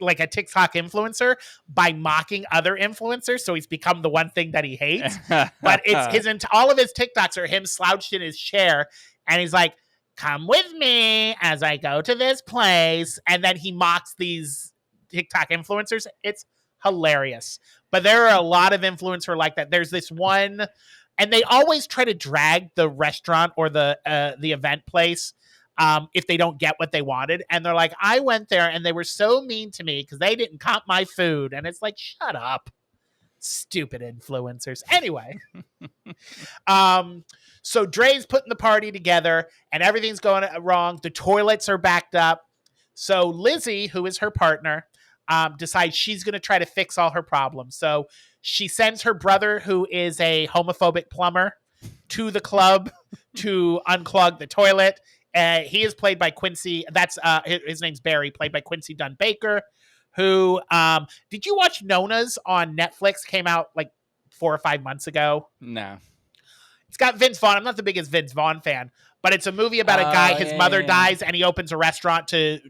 like a TikTok influencer by mocking other influencers. So he's become the one thing that he hates. But it's all of his TikToks are him slouched in his chair. And he's like, come with me as I go to this place. And then he mocks these TikTok influencers. It's hilarious. But there are a lot of influencers like that. There's this one, and they always try to drag the restaurant or the event place if they don't get what they wanted. And they're like, I went there and they were so mean to me because they didn't comp my food. And it's like, shut up. Stupid influencers. Anyway. So Dre's putting the party together and everything's going wrong. The toilets are backed up. So Lizzie, who is her partner, decides she's going to try to fix all her problems. So she sends her brother, who is a homophobic plumber, to the club to unclog the toilet. He is played by Quincy. That's his name's Barry, played by Quincy Dunn Baker. Who did you watch Nona's on Netflix? Came out like 4 or 5 months ago. No. It's got Vince Vaughn. I'm not the biggest Vince Vaughn fan, but it's a movie about a guy. His mother dies, and he opens a restaurant to.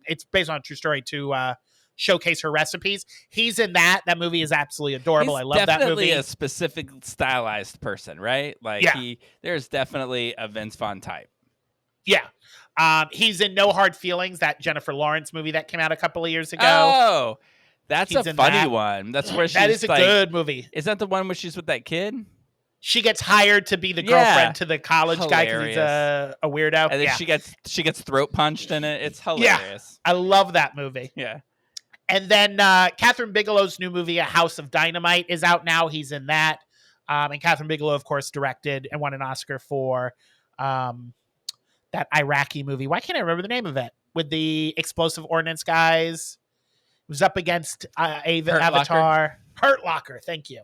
It's based on a true story to showcase her recipes. He's in that. That movie is absolutely adorable. I love that movie. Definitely a specific stylized person, right? Like there's definitely a Vince Vaughn type. Yeah. He's in No Hard Feelings, that Jennifer Lawrence movie that came out a couple of years ago. Oh, that's He's a in funny that. one. That's where she's that is a like, good movie. Is that the one where she's with that kid? She gets hired to be the girlfriend to the college guy because he's a weirdo. And then she gets throat punched in it. It's hilarious. I love that movie. Yeah. And then Catherine Bigelow's new movie, A House of Dynamite, is out now. He's in that. And Catherine Bigelow, of course, directed and won an Oscar for that Iraqi movie. Why can't I remember the name of it? With the explosive ordnance guys. It was up against Avatar. Hurt Locker. Thank you.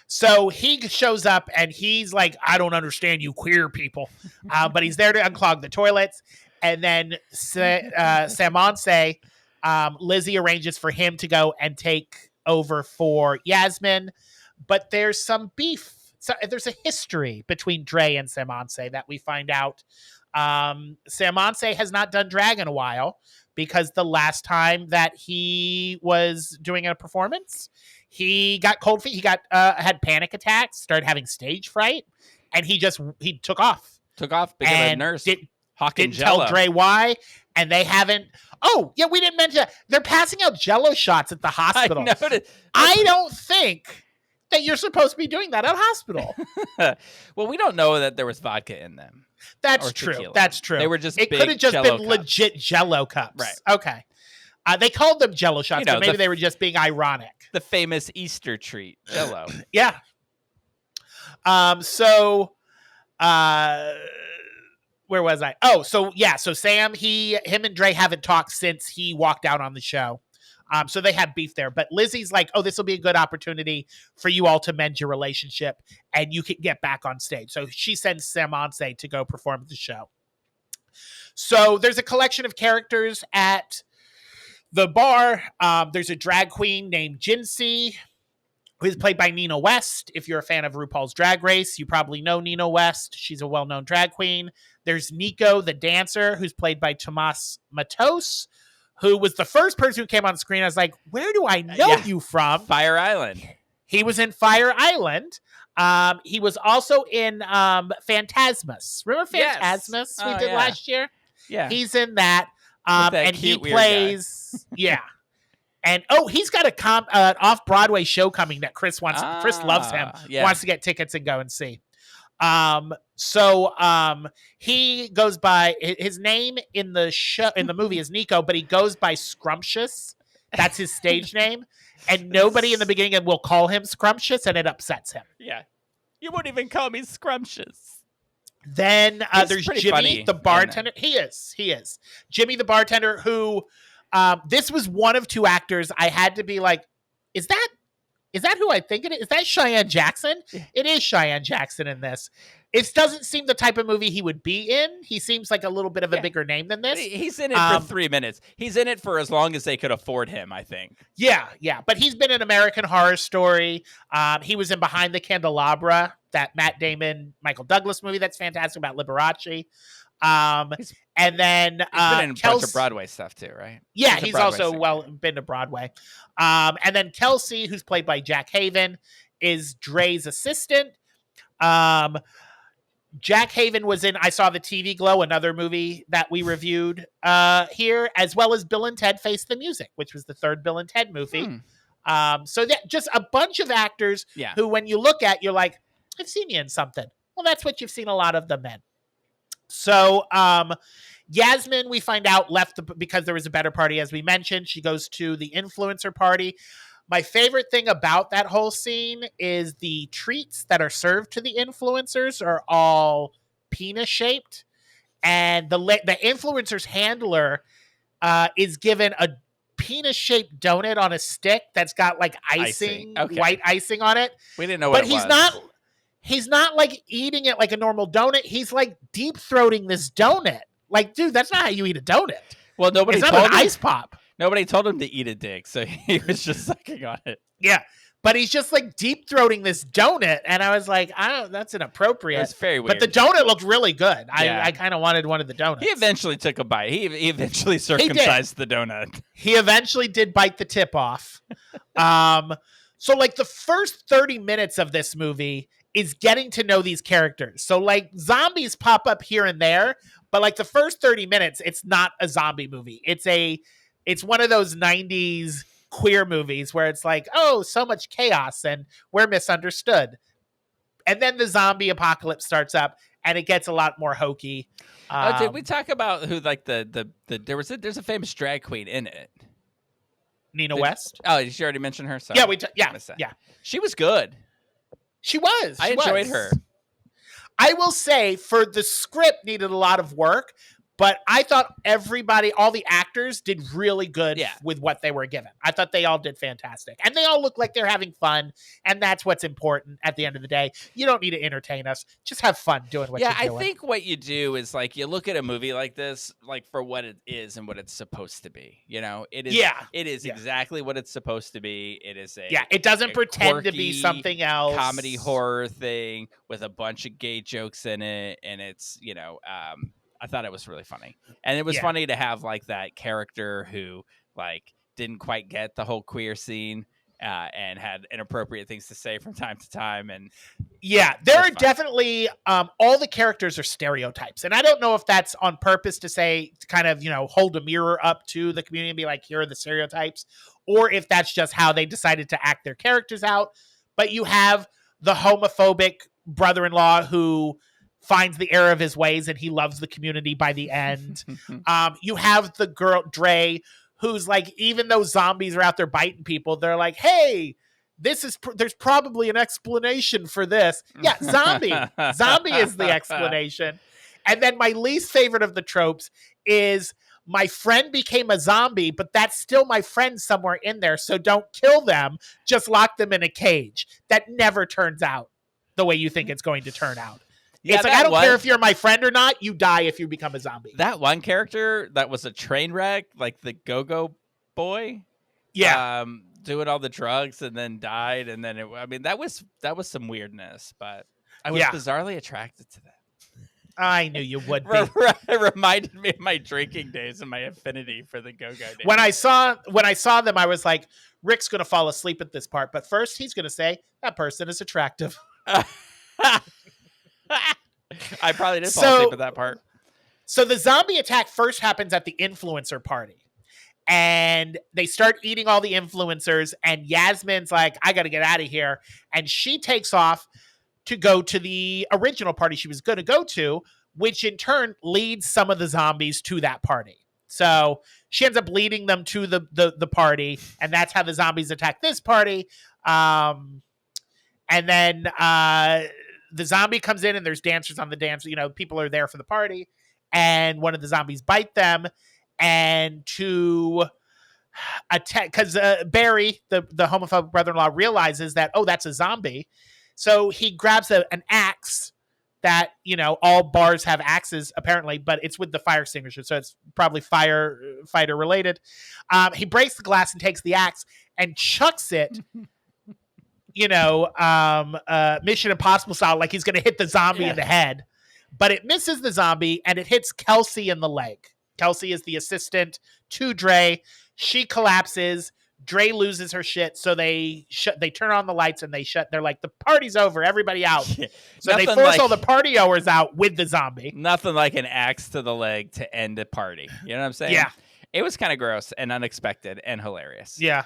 So he shows up and he's like, I don't understand you queer people. But he's there to unclog the toilets. And then Samonse, Lizzie arranges for him to go and take over for Yasmin. But there's some beef. So there's a history between Dre and Samonse that we find out. Samonse has not done drag in a while because the last time that he was doing a performance, he got cold feet. He had panic attacks, started having stage fright, and he took off. Became a nurse. Didn't Jello. tell Dre why, and they haven't. Oh, yeah, we didn't mention they're passing out Jello shots at the hospital. I don't think that you're supposed to be doing that at a hospital. Well, we don't know that there was vodka in them. That's true. Tequila. That's true. They were just It could have just Jell-O been cups. legit Jello cups. Right. Okay. They called them Jello shots, but maybe they were just being ironic. The famous Easter treat, Jell-O. Yeah. Where was I? Oh, so Sam, him and Dre haven't talked since he walked out on the show. So they had beef there. But Lizzie's like, oh, this will be a good opportunity for you all to mend your relationship and you can get back on stage. So she sends Samonse to go perform at the show. So there's a collection of characters at the bar. There's a drag queen named Jinsey, who is played by Nina West. If you're a fan of RuPaul's Drag Race, you probably know Nina West. She's a well-known drag queen. There's Nico, the dancer, who's played by Tomas Matos, who was the first person who came on screen. I was like, where do I know you from? Fire Island. He was in Fire Island. He was also in Phantasmus. Remember Phantasmus we did last year? Yeah. He's in that. And he plays, And he's got an off-Broadway show coming that Chris wants. Chris loves him. Yeah. Wants to get tickets and go and see. He goes by his name in the movie is Nico, but he goes by Scrumptious. That's his stage name. And nobody in the beginning will call him Scrumptious, and it upsets him. Yeah. You won't even call me Scrumptious. Then there's Jimmy, the bartender. He is. Jimmy, the bartender, who this was one of two actors I had to be like, is that who I think it is? Is that Cheyenne Jackson? Yeah. It is Cheyenne Jackson in this. It doesn't seem the type of movie he would be in. He seems like a little bit of a bigger name than this. He's in it for 3 minutes. He's in it for as long as they could afford him, I think. Yeah. But he's been in American Horror Story. He was in Behind the Candelabra, that Matt Damon, Michael Douglas movie that's fantastic about Liberace. And then he's been in a bunch of Broadway stuff too, right? Yeah, he's also been to Broadway. And then Kelsey, who's played by Jack Haven, is Dre's assistant. Jack Haven was in I Saw the TV Glow, another movie that we reviewed here, as well as Bill and Ted Face the Music, which was the third Bill and Ted movie. So that just a bunch of actors who, when you look at, you're like, I've seen you in something. Well, that's what you've seen a lot of them in. So Yasmin, we find out, left because there was a better party, as we mentioned. She goes to the influencer party. My favorite thing about that whole scene is the treats that are served to the influencers are all penis shaped, and the influencer's handler is given a penis shaped donut on a stick that's got like icing. Okay. White icing on it. We didn't know what But it was. he's not like eating it like a normal donut. He's like deep throating this donut. Like, dude, that's not how you eat a donut. Well, nobody It's not told an him. ice pop. Nobody told him to eat a dick, so he was just sucking on it. Yeah. But he's just like deep throating this donut. And I was like, that's inappropriate. It's very weird. But the donut looked really good. Yeah. I kind of waned one of the donuts. He eventually took a bite. He eventually circumcised the donut. He eventually did bite the tip off. So like the first 30 minutes of this movie is getting to know these characters. So like zombies pop up here and there, but like the first 30 minutes, it's not a zombie movie. It's one of those 90s queer movies where it's like, oh, so much chaos and we're misunderstood. And then the zombie apocalypse starts up and it gets a lot more hokey. Did we talk about who like there's a famous drag queen in it? Nina West? Oh, did you already mention her? Sorry. Yeah. She was good. She was. I enjoyed her. I will say for the script needed a lot of work, but I thought all the actors did really good with what they were given. I thought they all did fantastic. And they all look like they're having fun. And that's what's important at the end of the day. You don't need to entertain us. Just have fun doing what you're doing. I think what you do is like you look at a movie like this, like for what it is and what it's supposed to be. You know, it is exactly what it's supposed to be. It is it doesn't pretend to be something else. Comedy horror thing with a bunch of gay jokes in it. And it's, I thought it was really funny. And it was funny to have like that character who like didn't quite get the whole queer scene and had inappropriate things to say from time to time. And there are definitely all the characters are stereotypes. And I don't know if that's on purpose to kind of, hold a mirror up to the community and be like, here are the stereotypes, or if that's just how they decided to act their characters out. But you have the homophobic brother-in-law who finds the error of his ways and he loves the community by the end. You have the girl Dre, who's like, even though zombies are out there biting people, they're like, hey, there's probably an explanation for this. Yeah, zombie is the explanation. And then my least favorite of the tropes is my friend became a zombie, but that's still my friend somewhere in there. So don't kill them. Just lock them in a cage. That never turns out the way you think it's going to turn out. Yeah, it's like, I don't care if you're my friend or not. You die if you become a zombie. That one character that was a train wreck, like the go-go boy. Yeah. Doing all the drugs and then died. And then, that was some weirdness, but I was bizarrely attracted to that. I knew you would be. It reminded me of my drinking days and my affinity for the go-go days. When I saw them, I was like, Rick's going to fall asleep at this part. But first, he's going to say, that person is attractive. I probably did fall asleep at that part. So the zombie attack first happens at the influencer party. And they start eating all the influencers. And Yasmin's like, I got to get out of here. And she takes off to go to the original party she was going to go to, which in turn leads some of the zombies to that party. So she ends up leading them to the party. And that's how the zombies attack this party. And then the zombie comes in and there's dancers on the dance. People are there for the party. And one of the zombies bite them. And to attack, because Barry, the homophobic brother-in-law, realizes that, oh, that's a zombie. So he grabs an axe that, all bars have axes apparently, but it's with the fire extinguisher. So it's probably fighter related. He breaks the glass and takes the axe and chucks it, Mission Impossible style, like he's going to hit the zombie in the head, but it misses the zombie and it hits Kelsey in the leg. Kelsey is the assistant to Dre. She collapses. Dre loses her shit. So they turn on the lights and they're like, the party's over. Everybody out. So they force all the partygoers out with the zombie. Nothing like an axe to the leg to end a party. You know what I'm saying? Yeah. It was kind of gross and unexpected and hilarious. Yeah.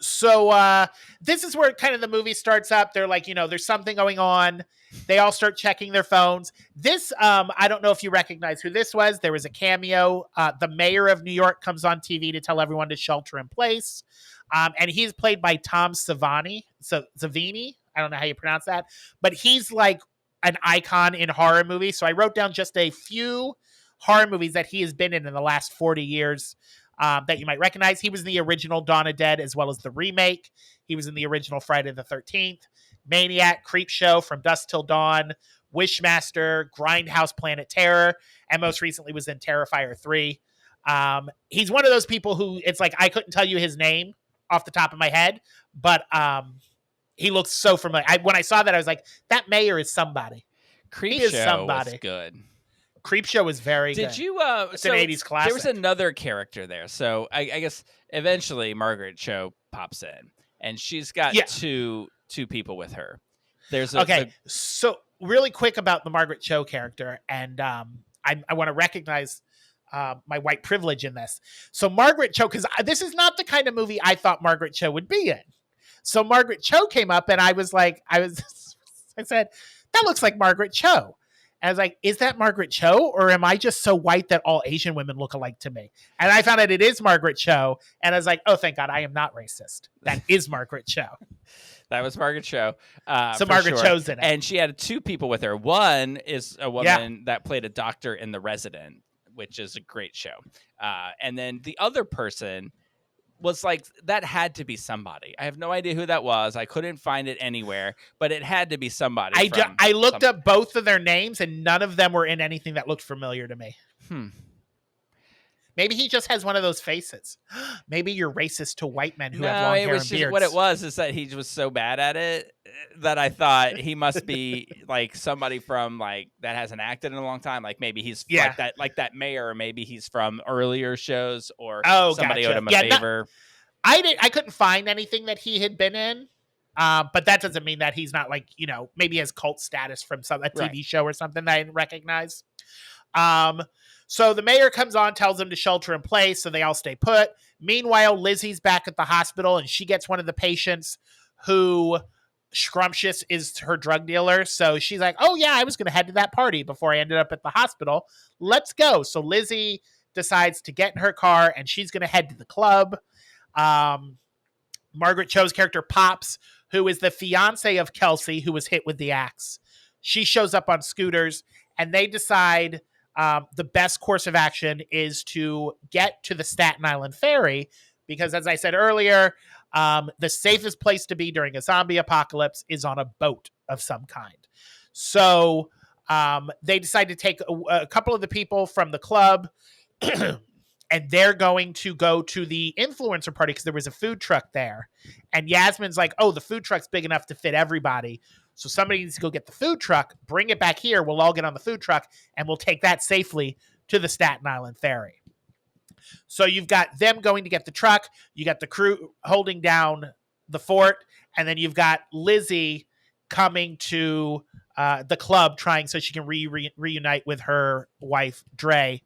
So this is where kind of the movie starts up. They're like, there's something going on. They all start checking their phones. This, I don't know if you recognize who this was. There was a cameo. The mayor of New York comes on TV to tell everyone to shelter in place. And he's played by Tom Savini. So Savini, I don't know how you pronounce that, but he's like an icon in horror movies. So I wrote down just a few horror movies that he has been in the last 40 years that you might recognize. He was in the original Dawn of Dead as well as the remake. He was in the original Friday the 13th, Maniac, Creepshow, From Dusk Till Dawn, Wishmaster, Grindhouse, Planet Terror, and most recently was in Terrifier 3. He's one of those people who it's like I couldn't tell you his name off the top of my head, but he looks so familiar. When I saw that, I was like, that mayor is somebody. Creepshow was good. Creepshow was very good. Did you? It's an 80s classic. There was another character there. So I guess eventually Margaret Cho pops in, and she's got two people with her. There's so really quick about the Margaret Cho character, and I want to recognize my white privilege in this. So Margaret Cho, because this is not the kind of movie I thought Margaret Cho would be in. So Margaret Cho came up, and I said, that looks like Margaret Cho. And I was like, is that Margaret Cho, or am I just so white that all Asian women look alike to me? And I found out it is Margaret Cho, and I was like, oh, thank God, I am not racist. That is Margaret Cho. That was Margaret Cho. So Margaret Cho's in it. And she had two people with her. One is a woman that played a doctor in The Resident, which is a great show. And then the other person was like, that had to be somebody. I have no idea who that was. I couldn't find it anywhere, but it had to be somebody. I looked up both of their names, and none of them were in anything that looked familiar to me. Maybe he just has one of those faces. Maybe you're racist to white men who have long hair and beards. What it was is that he was so bad at it that I thought he must be like somebody from like that hasn't acted in a long time. Like maybe he's like that mayor, or maybe he's from earlier shows, or somebody owed him a favor. I couldn't find anything that he had been in. But that doesn't mean that he's not like, maybe he has cult status from a TV show or something that I didn't recognize. So the mayor comes on, tells them to shelter in place, so they all stay put. Meanwhile, Lizzie's back at the hospital, and she gets one of the patients who Scrumptious is her drug dealer. So she's like, oh, yeah, I was going to head to that party before I ended up at the hospital. Let's go. So Lizzie decides to get in her car, and she's going to head to the club. Margaret Cho's character, Pops, who is the fiance of Kelsey, who was hit with the axe. She shows up on scooters, and they decide the best course of action is to get to the Staten Island ferry because, as I said earlier, the safest place to be during a zombie apocalypse is on a boat of some kind. So they decide to take a couple of the people from the club and they're going to go to the influencer party because there was a food truck there. And Yasmin's like, oh, the food truck's big enough to fit everybody. So somebody needs to go get the food truck, bring it back here. We'll all get on the food truck and we'll take that safely to the Staten Island ferry. So you've got them going to get the truck. You got the crew holding down the fort. And then you've got Lizzie coming to the club trying so she can reunite with her wife, Dre.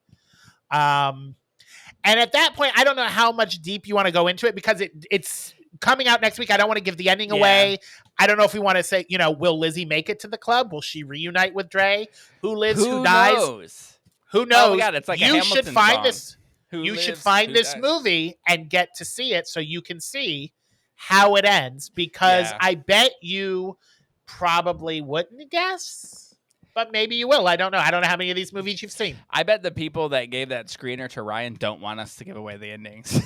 And at that point, I don't know how much deep you want to go into it because it's coming out next week. I don't want to give the ending away. I don't know if we want to say, will Lizzie make it to the club? Will she reunite with Dre? Who lives? Who dies? Knows? Who knows? Oh my God, it's like you should find this. You should find this movie and get to see it so you can see how it ends. Because I bet you probably wouldn't guess. But maybe you will. I don't know. I don't know how many of these movies you've seen. I bet the people that gave that screener to Ryan don't want us to give away the endings.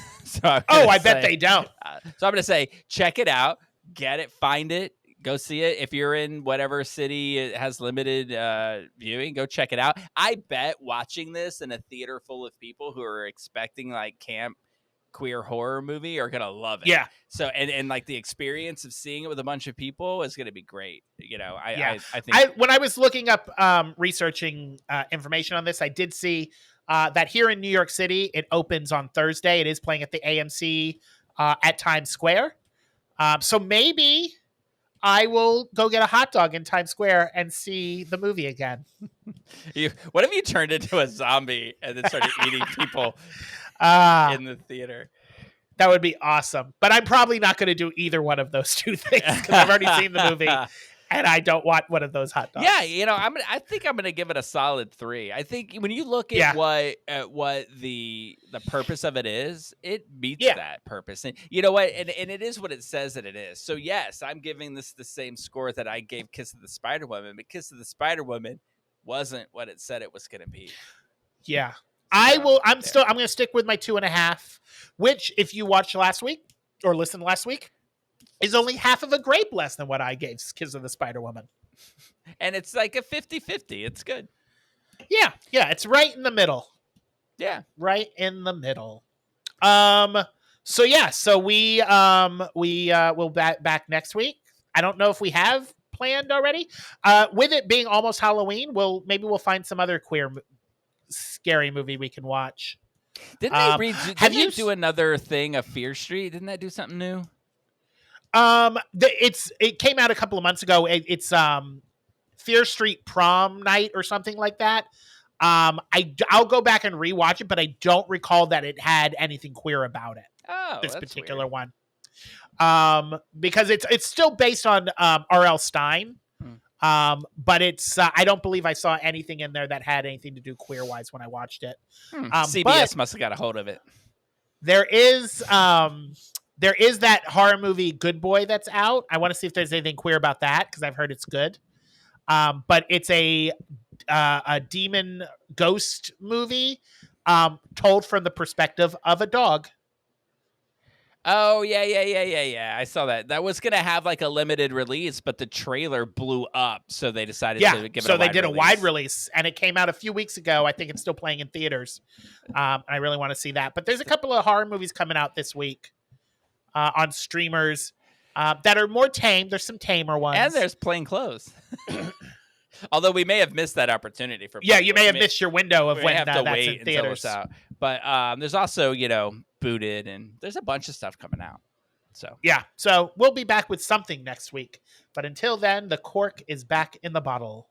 I bet they don't. So I'm going to say, check it out. Get it. Find it. Go see it. If you're in whatever city it has limited viewing, go check it out. I bet watching this in a theater full of people who are expecting like camp queer horror movie are gonna love it. Yeah. So and like the experience of seeing it with a bunch of people is gonna be great. I think when I was looking up researching information on this, I did see that here in New York City it opens on Thursday. It is playing at the AMC at Times Square. So maybe I will go get a hot dog in Times Square and see the movie again. What if you turned into a zombie and then started eating people in the theater? That would be awesome. But I'm probably not going to do either one of those two things because I've already seen the movie and I don't want one of those hot dogs. Yeah, I think I'm gonna give it a solid 3. I think when you look at what the purpose of it is, it meets that purpose. And you know what? And it is what it says that it is. So yes, I'm giving this the same score that I gave Kiss of the Spider Woman, but Kiss of the Spider Woman wasn't what it said it was gonna be. Yeah. I'm going to stick with my 2.5, which if you watched last week or listened last week, is only half of a grape less than what I gave Kiss of the Spider Woman. And it's like a 50-50. It's good. Yeah. It's right in the middle. Yeah. Right in the middle. So we will back next week. I don't know if we have planned already. With it being almost Halloween, we'll find some other queer scary movie we can watch. Didn't they do another thing of Fear Street? Didn't that do something new? It came out a couple of months ago. It's Fear Street Prom Night or something like that. I'll go back and rewatch it, but I don't recall that it had anything queer about it. Oh, this that's particular weird. one. Because it's still based on R.L. Stein. But it's I don't believe I saw anything in there that had anything to do queer wise when I watched it. CBS must have got a hold of it. There is that horror movie Good Boy that's out. I want to see if there's anything queer about that because I've heard it's good. But it's a demon ghost movie told from the perspective of a dog. Oh, yeah. I saw that. That was going to have like a limited release, but the trailer blew up, so they decided to give it a wide release. So they did a wide release, and it came out a few weeks ago. I think it's still playing in theaters. I really want to see that. But there's a couple of horror movies coming out this week on streamers that are more tame. There's some tamer ones. And there's Plain Clothes. Although we may have missed that opportunity for you may have missed your window of when have to that's wait in theaters. Until it's out. But there's also Booted, and there's a bunch of stuff coming out. So we'll be back with something next week. But until then, the cork is back in the bottle.